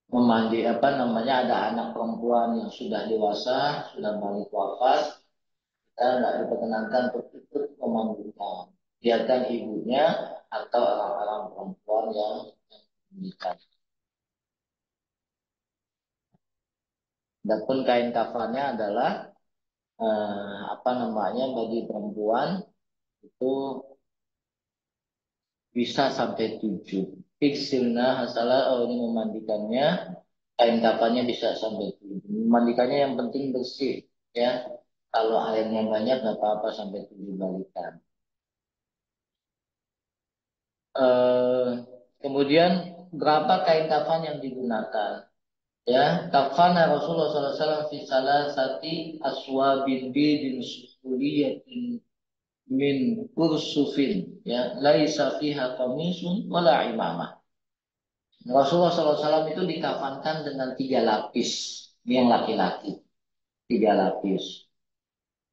memandi apa namanya ada anak perempuan yang sudah dewasa, sudah balik wafat, kita nggak diperkenankan untuk ikut memandikan. Biarkan ibunya atau orang-orang perempuan yang memandikan. Adapun kain kafannya adalah apa namanya bagi perempuan itu bisa sampai 7. Fiksilna hasalah ini memandikannya, kain kafannya bisa sampai 7. Memandikannya yang penting bersih, ya. Kalau airnya banyak nggak apa-apa sampai 7 balikan. Eh, Kemudian berapa kain kafan yang digunakan? Ya, kafana Rasulullah SAW fi salasati aswabin bidin suhuliyatin min kursufin, ya, laisa fiha qamisun wala imamah. Rasulullah SAW itu dikafankan dengan 3 lapis. Ini yang laki-laki, 3 lapis.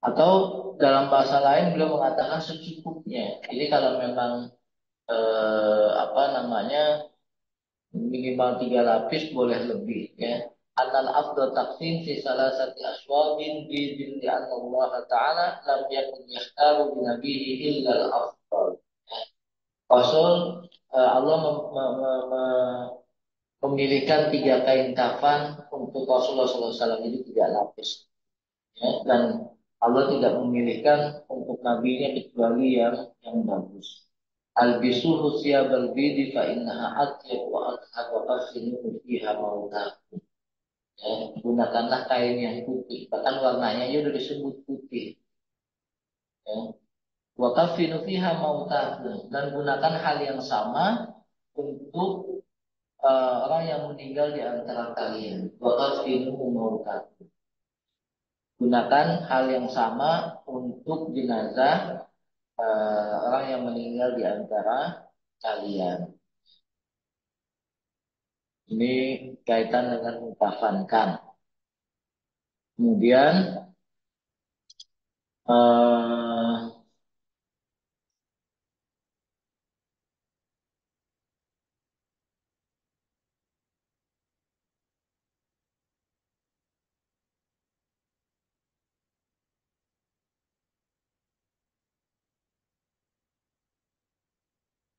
Atau dalam bahasa lain beliau mengatakan secukupnya. Jadi kalau memang apa namanya minimal 3 lapis boleh lebih, ya. Anal afdal taksim fi salasati aswabin bidin li anna Allah Ta'ala lam yakun yakhtaru bi nabihi illa al-afdal. Rasul Allah memilihkan 3 kain kafan untuk Rasulullah SAW, jadi 3 lapis, ya. Dan Allah tidak memilihkan untuk nabinya kecuali yang bagus. Albisuhu siyabal bidi fa innaha atyab wa athhar wa qasinu fiha mautakum. Ya, gunakanlah kain yang putih, bahkan warnanya aja udah disebut putih, ya. Wa kafinu fiha mautakum, dan gunakan hal yang sama untuk orang yang meninggal di antara kalian. Wa kafinu mautakum. Gunakan hal yang sama untuk jenazah orang yang meninggal di antara kalian. Ini kaitan dengan mutafankan. Kemudian eh,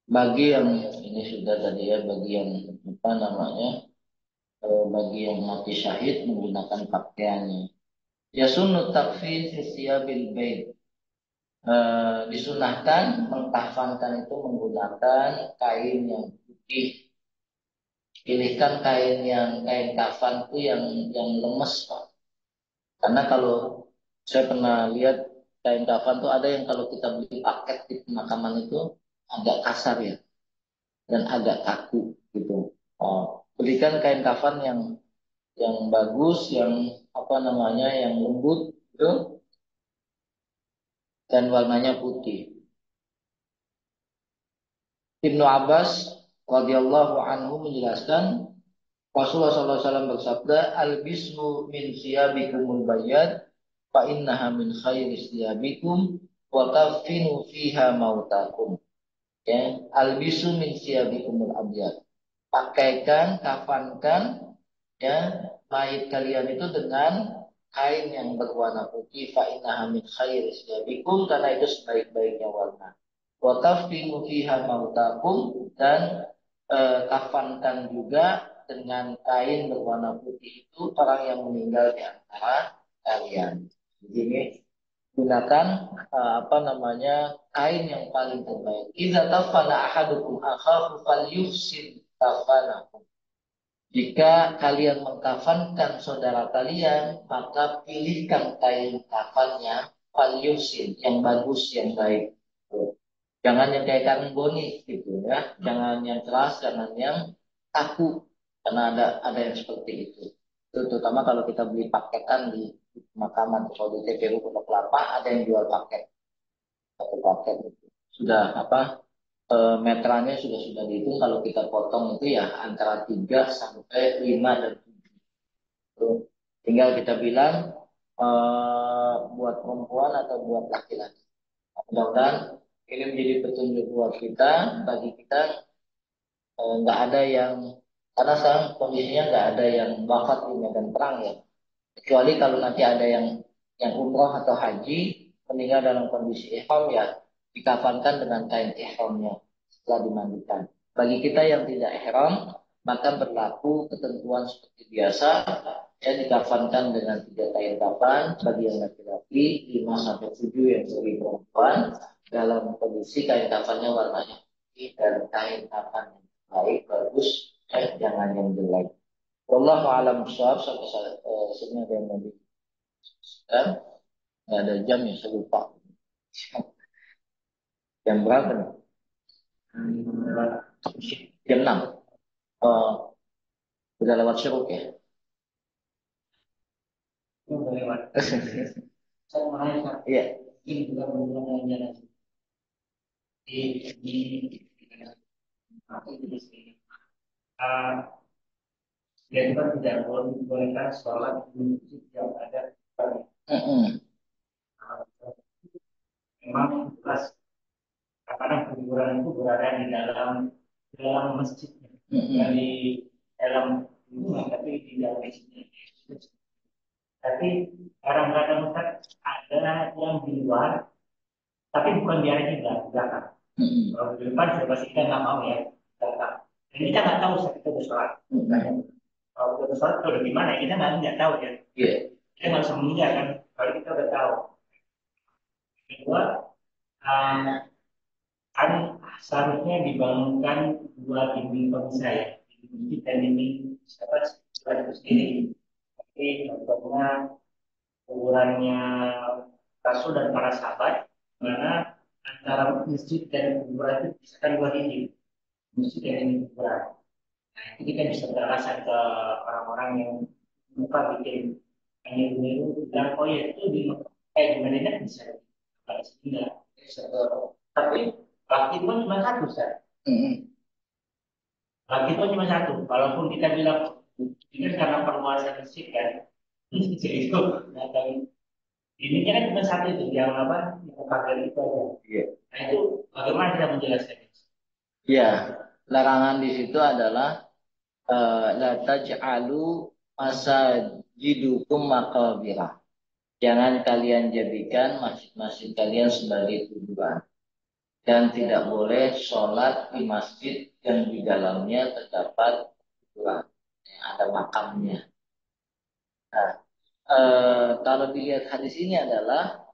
bagi yang ini sudah tadi, ya, bagi yang apa namanya, bagi yang mati syahid menggunakan pakaiannya. Ya sunut takfin fi siyabil bait. Disunahkan mengkafankan itu menggunakan kain yang putih. Pilihkan kain kafan itu yang lemes, Pak. Karena kalau saya pernah lihat kain kafan tuh ada yang kalau kita beli paket di pemakaman itu agak kasar, ya, dan agak kaku gitu. Oh, belikan kain kafan yang bagus, yang apa namanya, yang lembut gitu, dan warnanya putih. Ibnu Abbas radhiyallahu anhu menjelaskan Rasulullah SAW bersabda, "Al-bismu min siyabikumul bayyad fa innaha min khairi siyabikum wa kafinu fiha mautakum." Ya, al-bisu min siyabikumul abyad. Pakaikan, kafankan, ya, mayit kalian itu dengan kain yang berwarna putih, fa innaha min khairi siyabikum, karena itu sebaik-baiknya warna. Wa kafinu fiha mautakum, dan kafankan juga dengan kain berwarna putih itu orang yang meninggal di antara kalian. Jadi ini gunakan apa namanya, kain yang paling terbaik. Idza tafana ahadukum akhahu falyuhsin tafanahu. Jika kalian mengkafankan saudara kalian, maka pilihkan kain kafannya falyuhsin, yang bagus, yang baik. Jangan yang kayak karung boni gitu, ya. Jangan yang keras, jangan yang kaku. Karena ada yang seperti itu. Itu terutama kalau kita beli paketan di makaman, kalau di TPU Pondok Kelapa ada yang jual paket, satu paket itu. Sudah apa, meterannya sudah dihitung, kalau kita potong itu ya antara 3 sampai 5 dan 7. Itu tinggal kita bilang buat perempuan atau buat laki-laki. Mudah-mudahan ini menjadi petunjuk buat kita, bagi kita, nggak ada yang, karena sekarang kondisinya nggak ada yang wafat di medan perang, ya, kecuali kalau nanti ada yang umroh atau haji meninggal dalam kondisi ihram, ya, dikafankan dengan kain ihramnya setelah dimandikan. Bagi kita yang tidak ihram, maka berlaku ketentuan seperti biasa, ya, dikafankan dengan 3 kain kafan bagi yang laki-laki, 5 sampai 7 yang bagi perempuan, dalam kondisi kain kafannya warnanya putih, dan kain kafan yang baik, bagus, jangan yang jelek. Wallahu a'lam bishawab. Sampai sini ada yang mau dijelaskan. nggak ada jam ya, saya lupa. Jam berapa nih? Jam 6. Oh, udah lewat syuruk ya? Udah lewat. Saya mau nanya, iya. Ini juga hubungannya di sini. Dan kita tidak bolehkan sholat di masjid yang ada. Memang jelas karena kuburan itu berada di dalam masjidnya, dari dalam rumah, tapi di dalam masjidnya. Tapi kadang-kadang Ustaz, ada yang di luar, tapi bukan di arah kiblat, di belakang. Kalau di depan sudah pasti kita nggak mau ya, di belakang. Dan kita nggak tahu saat kita bersolat. Kalau kita bersolat, kita udah gimana? Kita nggak tahu ya. Kita nggak bisa mengira kan, kalau kita udah tahu. Kedua, kan seharusnya dibangunkan dua dinding pemisah ya, dinding masjid dan dinding siapa itu sendiri. Tapi contohnya kuburannya Rasul dan para sahabat, mana antara masjid dan kuburan itu bisa kan dua dinding, masjid dan dinding kuburan. Nah, itu kita bisa beralasan ke orang-orang yang lupa bikin hanya niru bilang oh ya itu di Madinah bisa, kalau di sini nggak bisa. Tapi laki itu kan cuma satu, Ustaz. Laki itu kan cuma satu. Walaupun kita bilang ini kan karena perluasan masjid kan, jadi itu nggak tahu. Ini kan cuma satu itu yang apa? Yang pagar itu aja. Iya. Nah itu bagaimana kita menjelaskan? Iya, larangan di situ adalah la taj'alu masajidukum maqabira. Jangan kalian jadikan masjid-masjid kalian sebagai kuburan. Dan tidak boleh sholat di masjid yang di dalamnya terdapat kuburan, yang ada makamnya. Nah, kalau dilihat hadis ini adalah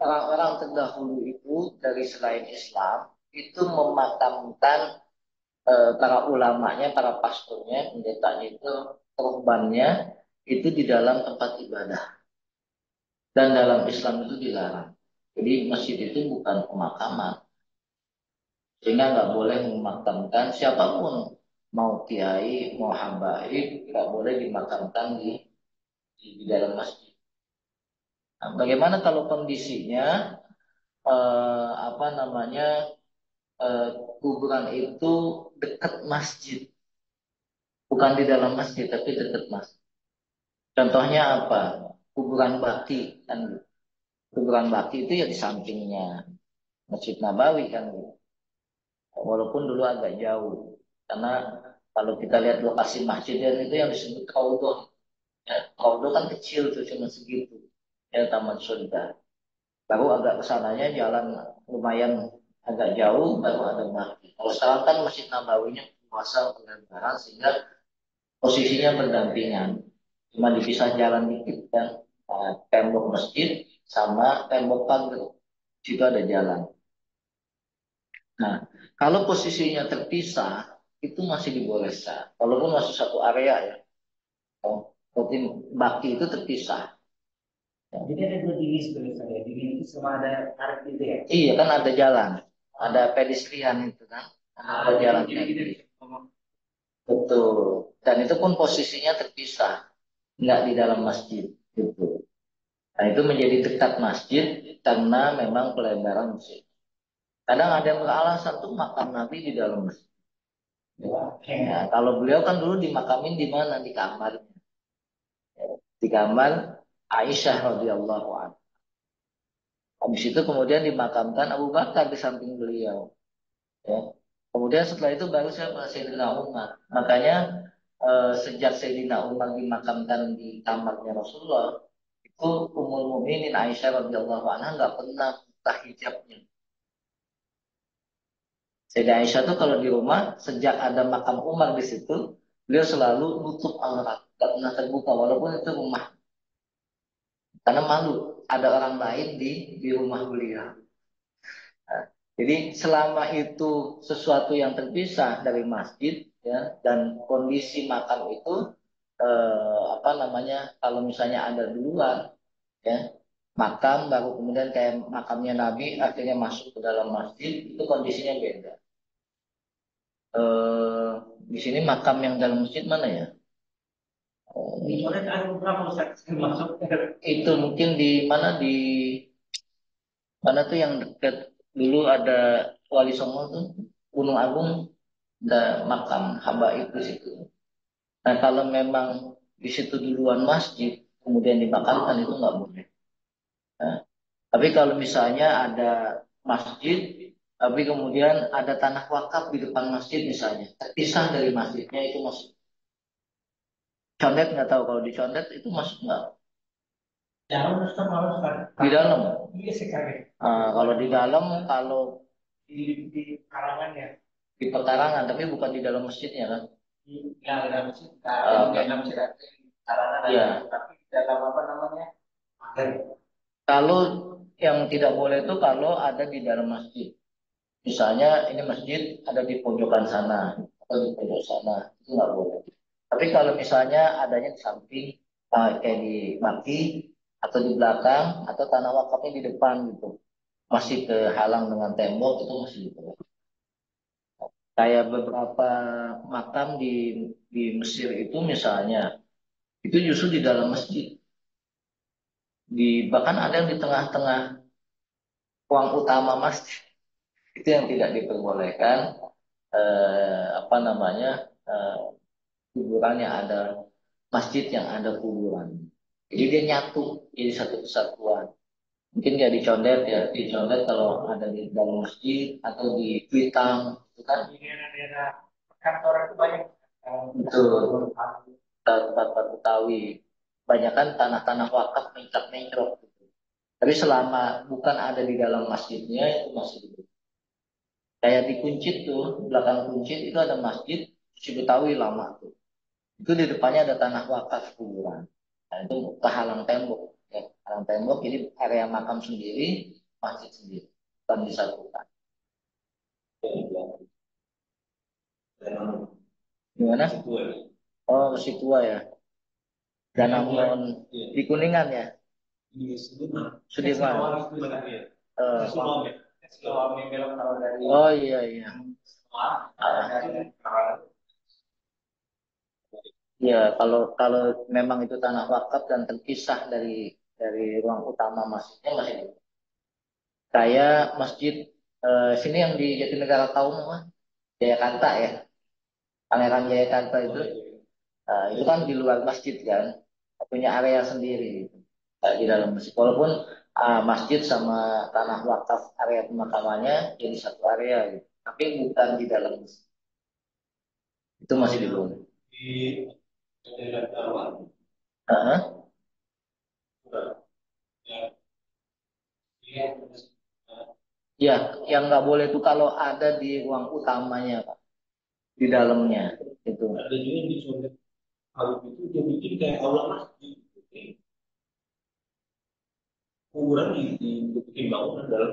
orang-orang terdahulu itu dari selain Islam itu memakamkan para ulamanya, para pastornya, pendetanya itu, korbannya itu di dalam tempat ibadah. Dan dalam Islam itu dilarang. Jadi masjid itu bukan pemakaman. Sehingga nggak boleh memakamkan siapapun, mau kiai, mau habaib, nggak boleh dimakamkan di dalam masjid. Nah, bagaimana kalau kondisinya apa namanya eh, kuburan itu dekat masjid, bukan di dalam masjid tapi dekat masjid. Contohnya apa? Kuburan baki kan, kuburan baki itu ya di sampingnya Masjid Nabawi kan, walaupun dulu agak jauh karena kalau kita lihat lokasi masjidnya itu yang disebut Raudhah. Ya, Raudhah kan kecil tuh cuma segitu. Ya Taman Surga. Baru agak kesananya jalan lumayan agak jauh baru ada masjid. Kalau sekarang kan Masjid Nabawinya luasan pelebaran sehingga posisinya berdampingan. Cuma dipisah jalan dikit kan. Tembok masjid sama tembok pagar. Situ ada jalan. Nah, kalau posisinya terpisah itu masih dibolehkan. Walaupun masih satu area ya. Tapi baki itu terpisah. Ya. Jadi ada dua dinding sebenarnya saya. Dinding itu sama ada tarik itu ya. Iya kan ada jalan, ada pedestrian itu kan, ada jalan gitu. Betul. Dan itu pun posisinya terpisah, nggak di dalam masjid. Gitu. Nah itu menjadi dekat masjid karena memang pelebaran masjid. Kadang ada yang beralasan tuh makam Nabi di dalam masjid. Ya, kalau beliau kan dulu dimakamin di mana? Di kamar. Di kamar Aisyah radhiyallahu anha. Habis itu kemudian dimakamkan Abu Bakar di samping beliau. Ya. Kemudian setelah itu baru siapa? Sayyidina Umar. Makanya sejak Sayyidina Umar dimakamkan di kamarnya Rasulullah, itu Ummul Mukminin Aisyah radhiyallahu anha nggak pernah buka hijabnya. Sayyidah Aisyah tuh kalau di rumah sejak ada makam Umar di situ, beliau selalu nutup aurat, nggak pernah terbuka walaupun itu rumah. Karena malu ada orang lain di rumah beliau. Nah, jadi selama itu sesuatu yang terpisah dari masjid ya dan kondisi makam itu apa namanya kalau misalnya ada duluan ya makam baru kemudian kayak makamnya Nabi akhirnya masuk ke dalam masjid itu kondisinya beda. Eh, di sini makam yang dalam masjid mana ya? Di Coret ada beberapa Ustaz yang masuk. Itu mungkin di mana di mana tuh yang dekat dulu ada Wali Songo tuh Gunung Agung ada makam habaib di situ. Nah kalau memang di situ duluan masjid kemudian dimakamkan itu nggak boleh. Nah, tapi kalau misalnya ada masjid tapi kemudian ada tanah wakaf di depan masjid misalnya terpisah dari masjidnya itu masuk. Condet nggak tahu kalau di condet itu masuk nggak? Dalam Ustaz malah Ustaz. Di dalam. Iya sekali. Kalau di dalam kalau Di karangan ya. di pekarangan tapi bukan di dalam masjidnya kan? Nggak ada masjid. Nggak Nggak masjid ada karangan ada. ya. Tapi di dalam apa namanya? Ada. Kalau yang tidak boleh itu kalau ada di dalam masjid. Misalnya ini masjid ada di pojokan sana atau di pojok sana, itu nggak boleh. Tapi kalau misalnya adanya di samping, kayak di maki atau di belakang atau tanah wakafnya di depan gitu, masih kehalang dengan tembok itu masih boleh. Kayak beberapa makam di Mesir itu misalnya, itu justru di dalam masjid. Bahkan ada yang di tengah-tengah ruang utama masjid. Itu yang tidak diperbolehkan apa namanya kuburan yang ada masjid yang ada kuburan. Jadi dia nyatu jadi satu kesatuan. Mungkin nggak dicondet ya, dicondet kalau ada di dalam masjid atau di kuitang, itu kan Di daerah-daerah kantoran itu banyak. betul tempat-tempat Betawi. Banyakan tanah-tanah wakaf mencak-mencrok gitu. Tapi selama bukan ada di dalam masjidnya itu masih gitu. Kayak di Kuncit tuh, belakang Kuncit itu ada masjid si Betawi lama tuh. Itu di depannya ada tanah wakaf kuburan. Nah, itu kehalang tembok. Ya, halang tembok, jadi area makam sendiri, masjid sendiri. Bukan disatukan. Gimana? Oh, masih tua ya. Danamon di Kuningan ya. Sudirman. Eh, oh iya iya. Ah, ya kalau kalau memang itu tanah wakaf dan terpisah dari ruang utama masjidnya masih kayak masjid sini yang di Jatinegara Kaum mah Jayakarta ya. Pangeran Jayakarta itu kan di luar masjid kan, punya area sendiri gitu. Di dalam masjid. Walaupun masjid sama tanah wakaf area pemakamannya jadi satu area gitu. Tapi bukan di dalam masjid. Itu masih di luar. Di daerah Jawa. Heeh. Ya, yang nggak boleh itu kalau ada di ruang utamanya, Pak, di dalamnya itu. Ada juga yang dicondet kalau itu dia bikin kayak aula masjid. Kuburan dibikin bangunan dalam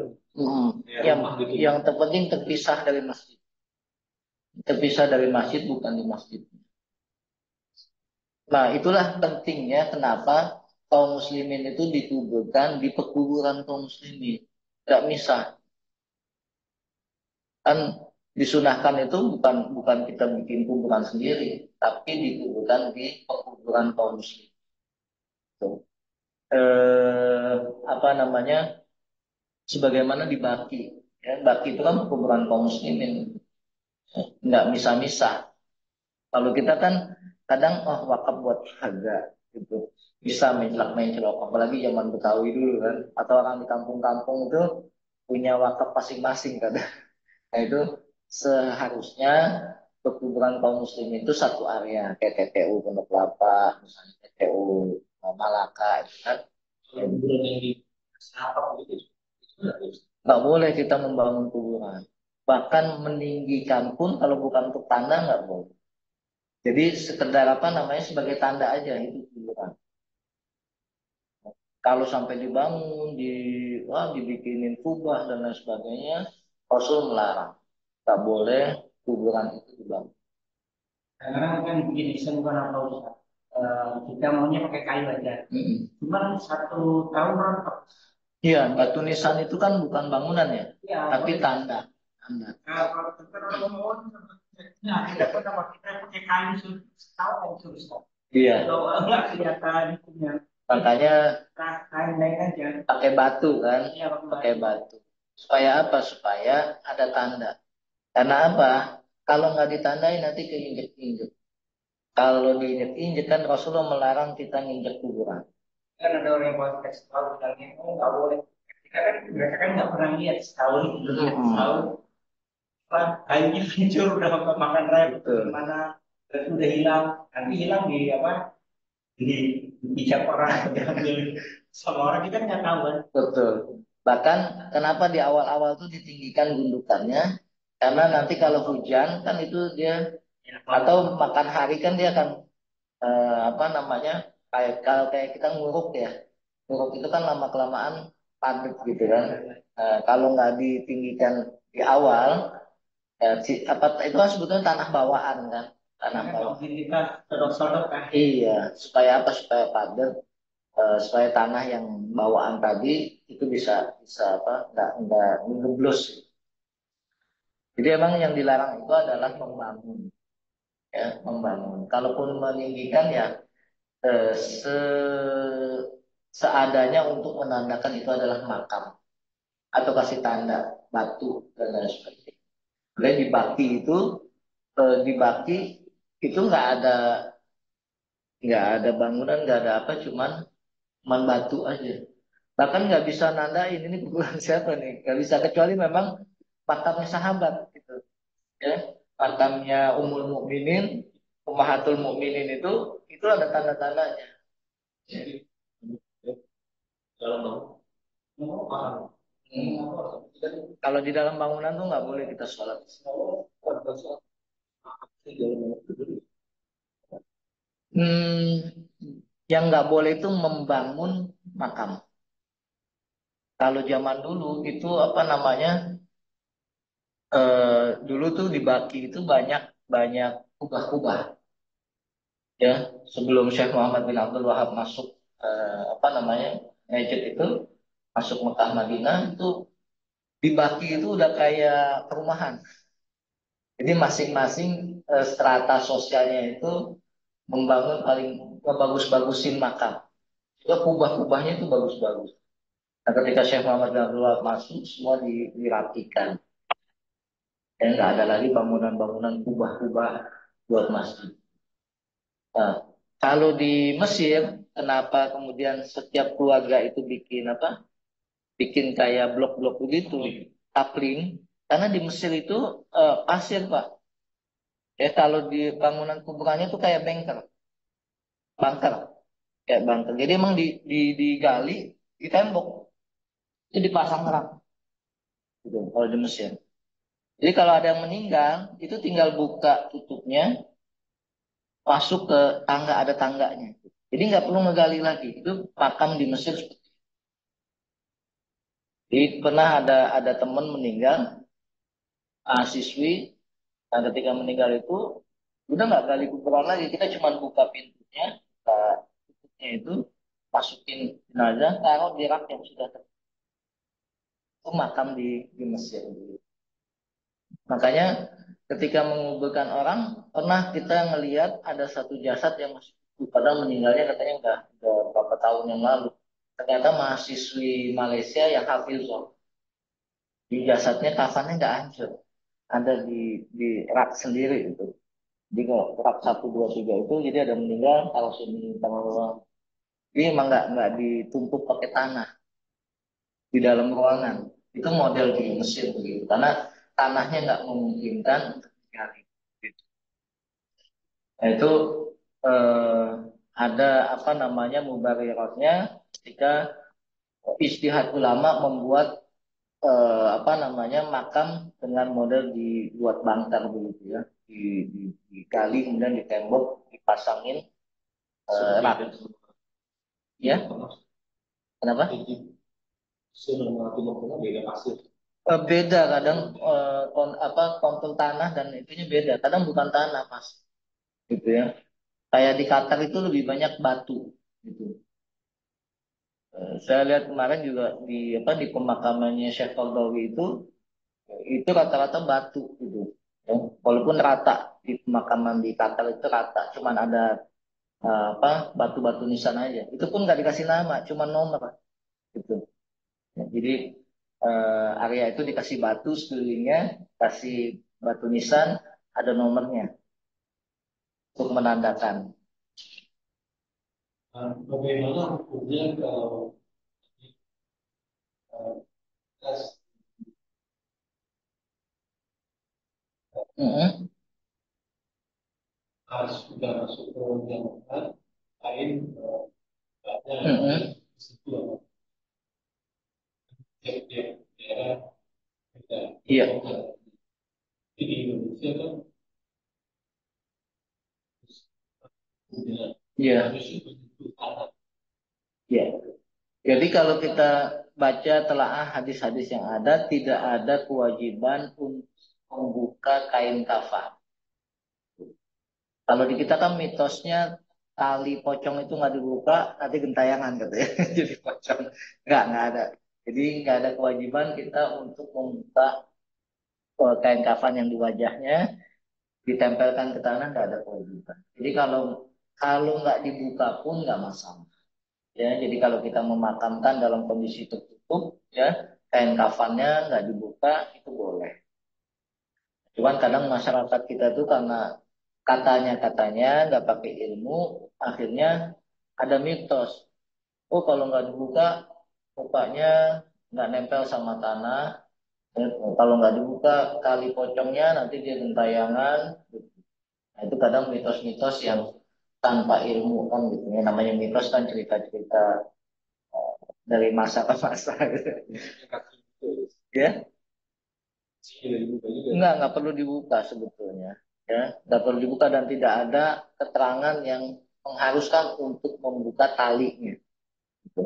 Yang rumah gitu. yang terpenting terpisah dari masjid. Terpisah dari masjid bukan di masjid. Nah, itulah pentingnya kenapa kaum muslimin itu dikuburkan di pekuburan kaum muslimin. Tidak misah. Kan disunahkan itu bukan bukan kita bikin kuburan sendiri, tapi dikuburkan di pekuburan kaum muslimin. Tuh. Apa namanya? Sebagaimana di Baki. Ya, Baki itu kan pekuburan kaum muslimin. Nggak misah-misah. Kalau kita kan kadang wakaf buat harga gitu. Bisa mencelak-mencelok apalagi zaman Betawi dulu kan atau orang di kampung-kampung itu punya wakaf masing-masing kan. Nah itu seharusnya perkuburan kaum muslim itu satu area kayak TPU Pondok Kelapa, misalnya TPU Malaka itu kan. Kuburan yang di apa gitu. Nggak boleh kita membangun kuburan. Bahkan meninggikan pun kalau bukan untuk tanda nggak boleh. Jadi sekedar apa namanya sebagai tanda aja itu kuburan. Kalau sampai dibangun, dibikinin kubah dan lain sebagainya, Rasul melarang. Tak boleh kuburan itu dibangun. Karena kan bikin desain bukan apa Ustaz. Kita maunya pakai kayu aja. Mm-mm. Cuman 1 tahun rontok. Iya, batu nisan itu kan bukan bangunan ya, Ya, tapi boleh. tanda. Tanda. Nah, kalau kita orang mau, nah kita pun dapat kita pakai kayu setahun terus. Iya, Kalau nggak kelihatan punya makanya kain lain aja. pakai batu kan, Iya, pakai pakai batu. Supaya apa? Supaya ada tanda. Karena apa? Kalau nggak ditandai nanti keinjek-injek. Kalau diinjek-injek kan Rasulullah melarang kita nginjek kuburan. kan ada orang yang buat kasih tahu bilangnya oh nggak boleh. Kita kan mereka kan nggak pernah lihat setahun belum lihat setahun. Mm-mm. Apa kayunya hancur udah makan rayap Betul, gimana terus udah hilang nanti hilang di apa di dicap orang atau diambil sama orang kita nggak tahu kan. betul. Bahkan kenapa di awal-awal tuh ditinggikan gundukannya? Karena nanti kalau hujan kan itu dia Ya, atau makan hari kan dia akan apa namanya kayak kalau kayak kita nguruk ya, nguruk itu kan lama kelamaan padat gitu kan. Kalau nggak ditinggikan di awal, apa itu kan sebetulnya tanah bawaan kan, tanah kan bawah. mungkin kita sodok-sodok kan. Iya, supaya apa? Supaya padat, supaya tanah yang bawaan tadi itu bisa bisa apa? Nggak ngeblus. Jadi emang yang dilarang itu adalah membangun, ya, membangun. Kalaupun meninggikan ya eh, se seadanya untuk menandakan itu adalah makam atau kasih tanda batu dan lain sebagainya. Kemudian di bakti itu di bakti itu nggak ada bangunan nggak ada apa cuman batu aja. Bahkan nggak bisa nandain ini kuburan siapa nih nggak bisa kecuali memang makamnya sahabat gitu ya makamnya Ummul Mukminin Ummahatul Mukminin itu ada tanda-tandanya. Jadi dalam mau paham. Kalau di dalam bangunan tuh nggak boleh kita sholat. Hmm, yang nggak boleh itu membangun makam. Kalau zaman dulu itu apa namanya? Dulu tuh di Baki itu banyak banyak kubah-kubah ya. Sebelum Syekh Muhammad bin Abdul Wahab masuk apa namanya Najd itu masuk Mekah Madinah itu di Baki itu udah kayak perumahan. Jadi masing-masing strata sosialnya itu membangun paling ngebagus-bagusin makam. Juga kubah-kubahnya itu bagus-bagus. Nah, ketika Syekh Muhammad bin Abdul Wahab masuk, semua dirapikan. Dan nggak ada lagi bangunan-bangunan kubah-kubah buat masjid. Nah, kalau di Mesir, kenapa kemudian setiap keluarga itu bikin apa? Bikin kayak blok-blok begitu, kapling. Karena di Mesir itu pasir, Pak. Ya, kalau di bangunan kuburannya itu kayak bunker, kayak bunker. Jadi emang digali, di tembok, itu dipasang rak, gitu, kalau di Mesir. Jadi kalau ada yang meninggal, itu tinggal buka tutupnya, masuk ke tangga, ada tangganya. Jadi nggak perlu ngegali lagi. Itu makam di Mesir. Jadi pernah ada teman meninggal, mahasiswi, nah ketika meninggal itu udah nggak gali kuburan lagi, kita cuma buka pintunya, buka tutupnya itu, masukin jenazah, taruh di rak yang sudah itu makam di Mesir. Makanya ketika menguburkan orang, pernah kita ngelihat ada satu jasad yang masih utuh, padahal meninggalnya katanya udah beberapa tahun yang lalu. Ternyata mahasiswi Malaysia yang hafizah. Di jasadnya kafannya nggak hancur. Ada di rak sendiri itu. Jadi kalau rak 1, 2, 3 itu jadi ada meninggal, kalau sini tanggal ini emang nggak ditumpuk pakai tanah di dalam ruangan. Itu model di Mesir begitu. Karena tanahnya nggak memungkinkan untuk digali. Gitu. Nah, itu eh, ada apa namanya mubariratnya ketika istihad ulama membuat apa namanya makam dengan model dibuat bangkar begitu ya digali kemudian ditembok dipasangin rak ya kenapa Beda pasir. beda kadang apa kontur tanah dan itunya beda kadang bukan tanah mas gitu ya kayak di Qatar itu lebih banyak batu gitu Saya lihat kemarin juga di apa di pemakamannya Syekh Qaradawi itu rata-rata batu gitu. Ya. Walaupun rata di pemakaman di Qatar itu rata, cuman ada apa batu-batu nisan aja. Itu pun nggak dikasih nama, cuman nomor gitu. Ya, jadi area itu dikasih batu sekelilingnya, kasih batu nisan, ada nomornya untuk menandakan. Bagaimana hukumnya kalau tes Mm-mm. sudah masuk ke jabatan lain ada Mm-mm. di situ daerah kita Iya, di Indonesia kan punya iya, harus itu anak iya. Jadi kalau kita baca telaah hadis-hadis yang ada, tidak ada kewajiban untuk membuka kain kafan. Kalau di kita kan mitosnya tali pocong itu nggak dibuka, nanti gentayangan katanya. Jadi pocong nggak ada. Jadi nggak ada kewajiban kita untuk membuka kain kafan yang di wajahnya, ditempelkan ke tanah nggak ada kewajiban. Jadi kalau kalau nggak dibuka pun nggak masalah. Ya, jadi kalau kita memakamkan dalam kondisi tertutup, ya kain kafannya nggak dibuka itu boleh. Cuman kadang masyarakat kita tuh karena katanya nggak pakai ilmu, akhirnya ada mitos. Oh kalau nggak dibuka, mukanya nggak nempel sama tanah. Kalau nggak dibuka kali pocongnya nanti dia gentayangan. Nah, itu kadang mitos-mitos yang tanpa ilmu kan gitu ya. Namanya mitos kan cerita-cerita dari masa ke masa gitu. Ya, nggak perlu dibuka sebetulnya. Ya, nggak perlu dibuka dan tidak ada keterangan yang mengharuskan untuk membuka talinya. Gitu.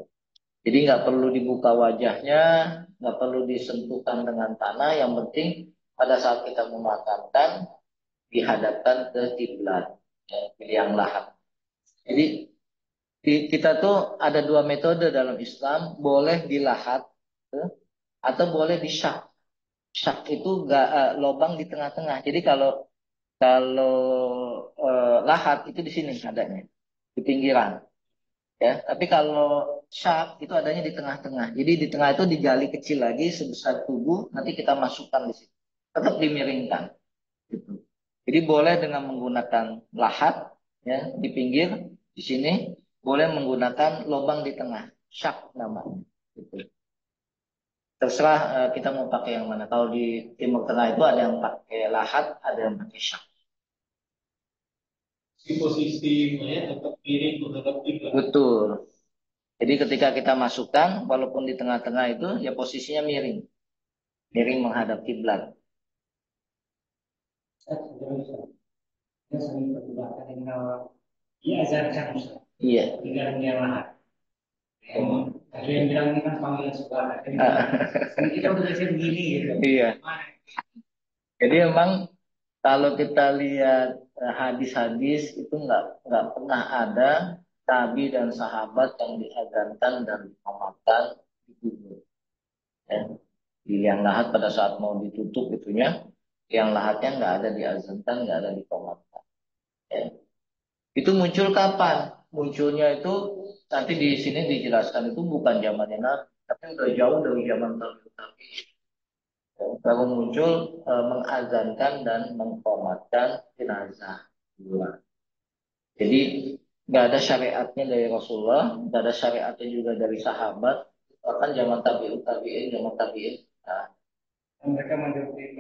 Jadi nggak perlu dibuka wajahnya, nggak perlu disentuhkan dengan tanah. Yang penting pada saat kita memakamkan dihadapkan ke kiblat, ya, yang lahat. Jadi kita tuh ada dua metode dalam Islam, boleh dilahat ya, atau boleh disyak. Syak itu gak, lobang di tengah-tengah. Jadi kalau kalau lahat itu di sini adanya di pinggiran. Ya, tapi kalau syak itu adanya di tengah-tengah. Jadi di tengah itu digali kecil lagi sebesar tubuh, nanti kita masukkan di situ. Tetap dimiringkan. Gitu. Jadi boleh dengan menggunakan lahat ya di pinggir di sini, boleh menggunakan lubang di tengah, syak namanya. Gitu. Terserah kita mau pakai yang mana. Kalau di Timur Tengah itu ada yang pakai lahat, ada yang pakai syak. si posisinya tetap miring menghadap kiblat. Betul. Jadi ketika kita masukkan, walaupun di tengah-tengah itu, ya posisinya miring, miring menghadap kiblat. Saya sering berdebat dengan diajarkan Iya. dengan yang lahat. Ada yang bilang ini kan panggilan sekolah, ada yang bilang kita udah bisa begini gitu. Iya. Jadi memang kalau kita lihat hadis-hadis itu nggak pernah ada nabi dan sahabat yang diadzankan dan dimakamkan di kubur. Ya. Di yang lahat pada saat mau ditutup itunya, yang lahatnya nggak ada diazankan, nggak ada dimakamkan. Ya. Itu muncul kapan? Munculnya itu nanti di sini dijelaskan itu bukan zamannya Nabi, tapi udah jauh dari zaman Nabi. Baru muncul mengazankan dan mengkomatkan jenazah. Jadi nggak ada syariatnya dari Rasulullah, nggak ada syariatnya juga dari sahabat. Bahkan zaman tabi'in, zaman tabi'in. Nah, Mereka menjadi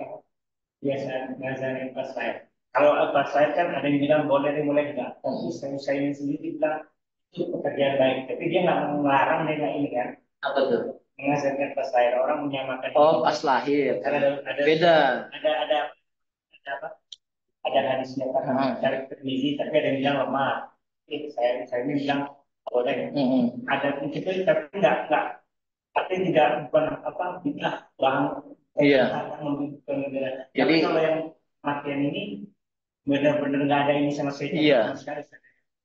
biasa ngajarin pas saya. Kalau pas saya kan ada yang bilang boleh, boleh enggak. Saya ini sendiri bilang itu pekerjaan baik, tapi dia nggak melarang dia nggak ini kan. apa tuh? Mengajarkan pas lahir orang menyamakan Oh, ini. pas lahir. Karena Beda. ada apa? Ada hadisnya kan cari Tirmizi, tapi ada yang bilang lemah. Saya ini bilang boleh. Ada itu tapi nggak tapi tidak bukan apa bid'ah bang. Iya. Tapi kalau yang matian ini benar-benar nggak ada ini sama sekali. Iya. Sama sekali.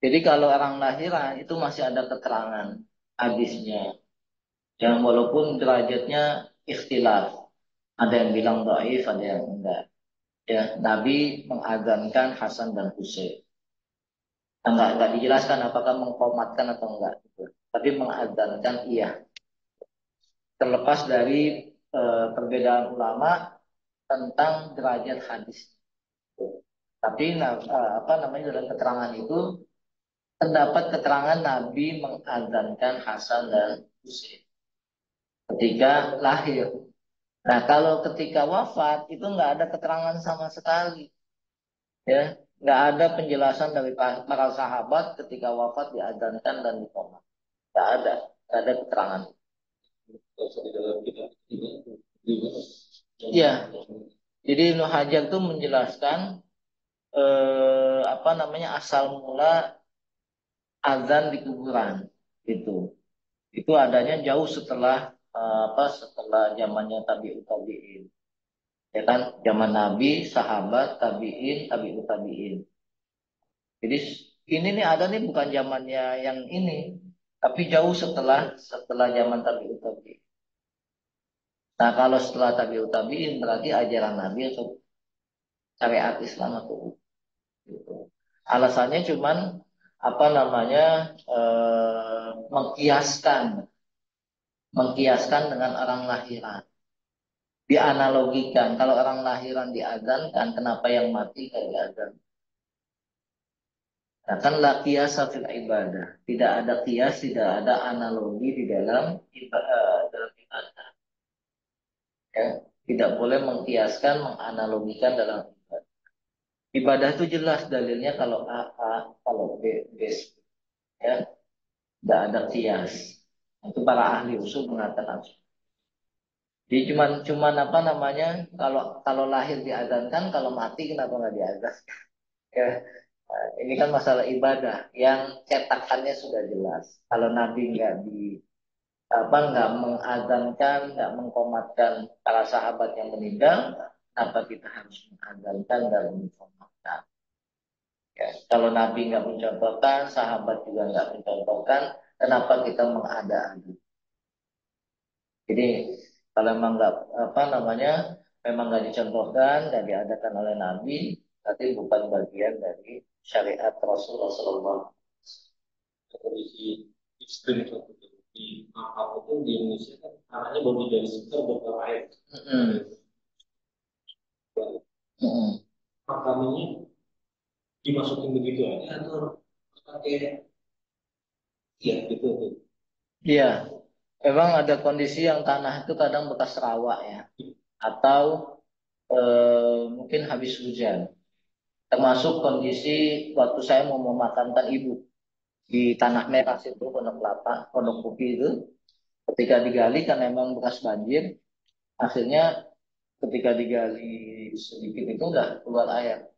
Jadi kalau orang lahiran itu masih ada keterangan. hadisnya. Yang walaupun derajatnya ikhtilaf. Ada yang bilang dhaif, ada yang enggak. Ya, Nabi mengadzankan Hasan dan Husain. Enggak dijelaskan apakah mengkomatkan atau enggak. Gitu. Tapi mengadzankan iya. Terlepas dari perbedaan ulama tentang derajat hadis. Tapi apa namanya dalam keterangan itu terdapat keterangan Nabi mengadzankan Hasan dan Husain ketika lahir. Nah, kalau ketika wafat itu nggak ada keterangan sama sekali, ya, nggak ada penjelasan dari para sahabat ketika wafat diadzankan dan diqomat. Nggak ada keterangan. Iya, jadi Ibnu Hajar itu menjelaskan apa namanya asal mula azan di kuburan itu. Itu adanya jauh setelah setelah zamannya tabi'in. Ya kan, zaman Nabi, sahabat, tabi'in. Jadi ini nih ada nih bukan zamannya yang ini, tapi jauh setelah zaman tabi'in. Nah, kalau setelah tabi'in berarti ajaran Nabi atau syariat Islam atau gitu. Alasannya cuman apa namanya mengkiaskan dengan orang lahiran. Dianalogikan, kalau orang lahiran diadzankan, kenapa yang mati nggak diadzan? Nah, kan la qiyasa fil ibadah. Tidak ada kias, tidak ada analogi di dalam ibadah. Ya. Tidak boleh mengkiaskan, menganalogikan dalam ibadah. Ibadah itu jelas dalilnya kalau A, kalau B. Ya. Tidak ada kias. Itu para ahli usul mengatakan. Jadi cuman apa namanya, kalau lahir diadzankan, kalau mati kenapa nggak diadzan? Ya. Nah, ini kan masalah ibadah yang cetakannya sudah jelas. Kalau Nabi nggak mengadzankan, nggak mengkomatkan para sahabat yang meninggal, kenapa kita harus mengadzankan dan mengkomatkan? Ya, kalau Nabi nggak mencontohkan, sahabat juga nggak mencontohkan, kenapa kita mengada-adu? Jadi kalau memang nggak apa namanya, memang nggak dicontohkan, nggak diadakan oleh Nabi, berarti bukan bagian dari syariat Rasulullah SAW. Kondisi ekstrim seperti di makam itu di Indonesia kan arahnya baru dari sekitar beberapa air. Makam ini dimasukin begitu aja atau pakai ya gitu. Iya, memang ada kondisi yang tanah itu kadang bekas rawa ya, atau mungkin habis hujan. Termasuk kondisi waktu saya mau memakamkan ibu di Tanah Merah situ, Pondok Kelapa, Pondok Kopi itu, ketika digali kan memang bekas banjir, akhirnya ketika digali sedikit itu udah keluar air.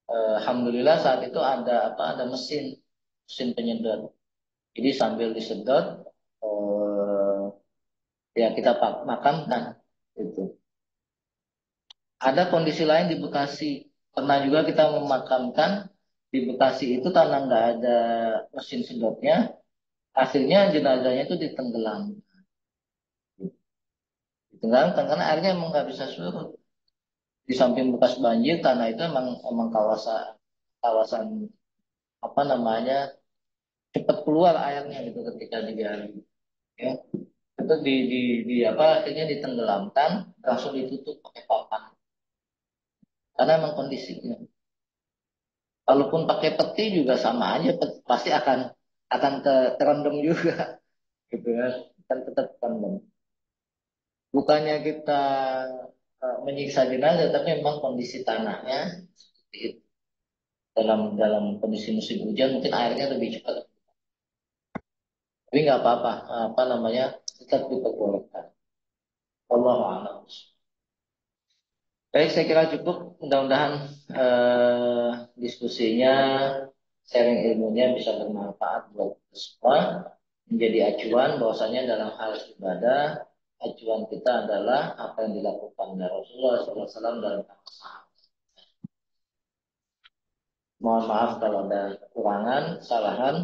Alhamdulillah saat itu ada mesin penyedot. Jadi sambil disedot, eh, ya kita makamkan itu. Ada kondisi lain di Bekasi. Pernah juga kita memakamkan di Bekasi itu karena nggak ada mesin sedotnya. Akhirnya jenazahnya itu ditenggelam. Ditenggelamkan karena airnya emang nggak bisa surut. Di samping bekas banjir, karena itu emang kawasan kawasan apa namanya cepat keluar airnya gitu ketika digali. Ya. Itu di apa akhirnya ditenggelamkan, langsung ditutup pakai papan. Karena emang kondisinya. Walaupun pakai peti juga sama aja, pasti akan terendam juga, gitu kan, kan tetap terendam. Bukannya kita menyiksa jenazah, tapi memang kondisi tanahnya seperti itu. Dalam kondisi musim hujan mungkin airnya lebih cepat, tapi nggak apa-apa, apa namanya tetap diperbolehkan. Allah a'lam. Baik, saya kira cukup. Mudah-mudahan diskusinya, sharing ilmunya bisa bermanfaat buat kita semua. Menjadi acuan bahwasanya dalam hal ibadah, acuan kita adalah apa yang dilakukan oleh Rasulullah SAW dalam sahabat. Mohon maaf kalau ada kekurangan, kesalahan.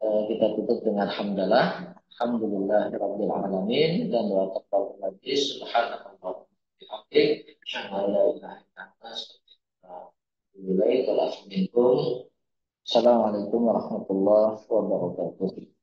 kita tutup dengan hamdalah. Alhamdulillahirabbil alamin dan wa taqabbal majlis subhanallah bihamdik asyhadu an la ilaha illa anta astaghfiruka wa atubu ilaik. Assalamualaikum warahmatullahi wabarakatuh.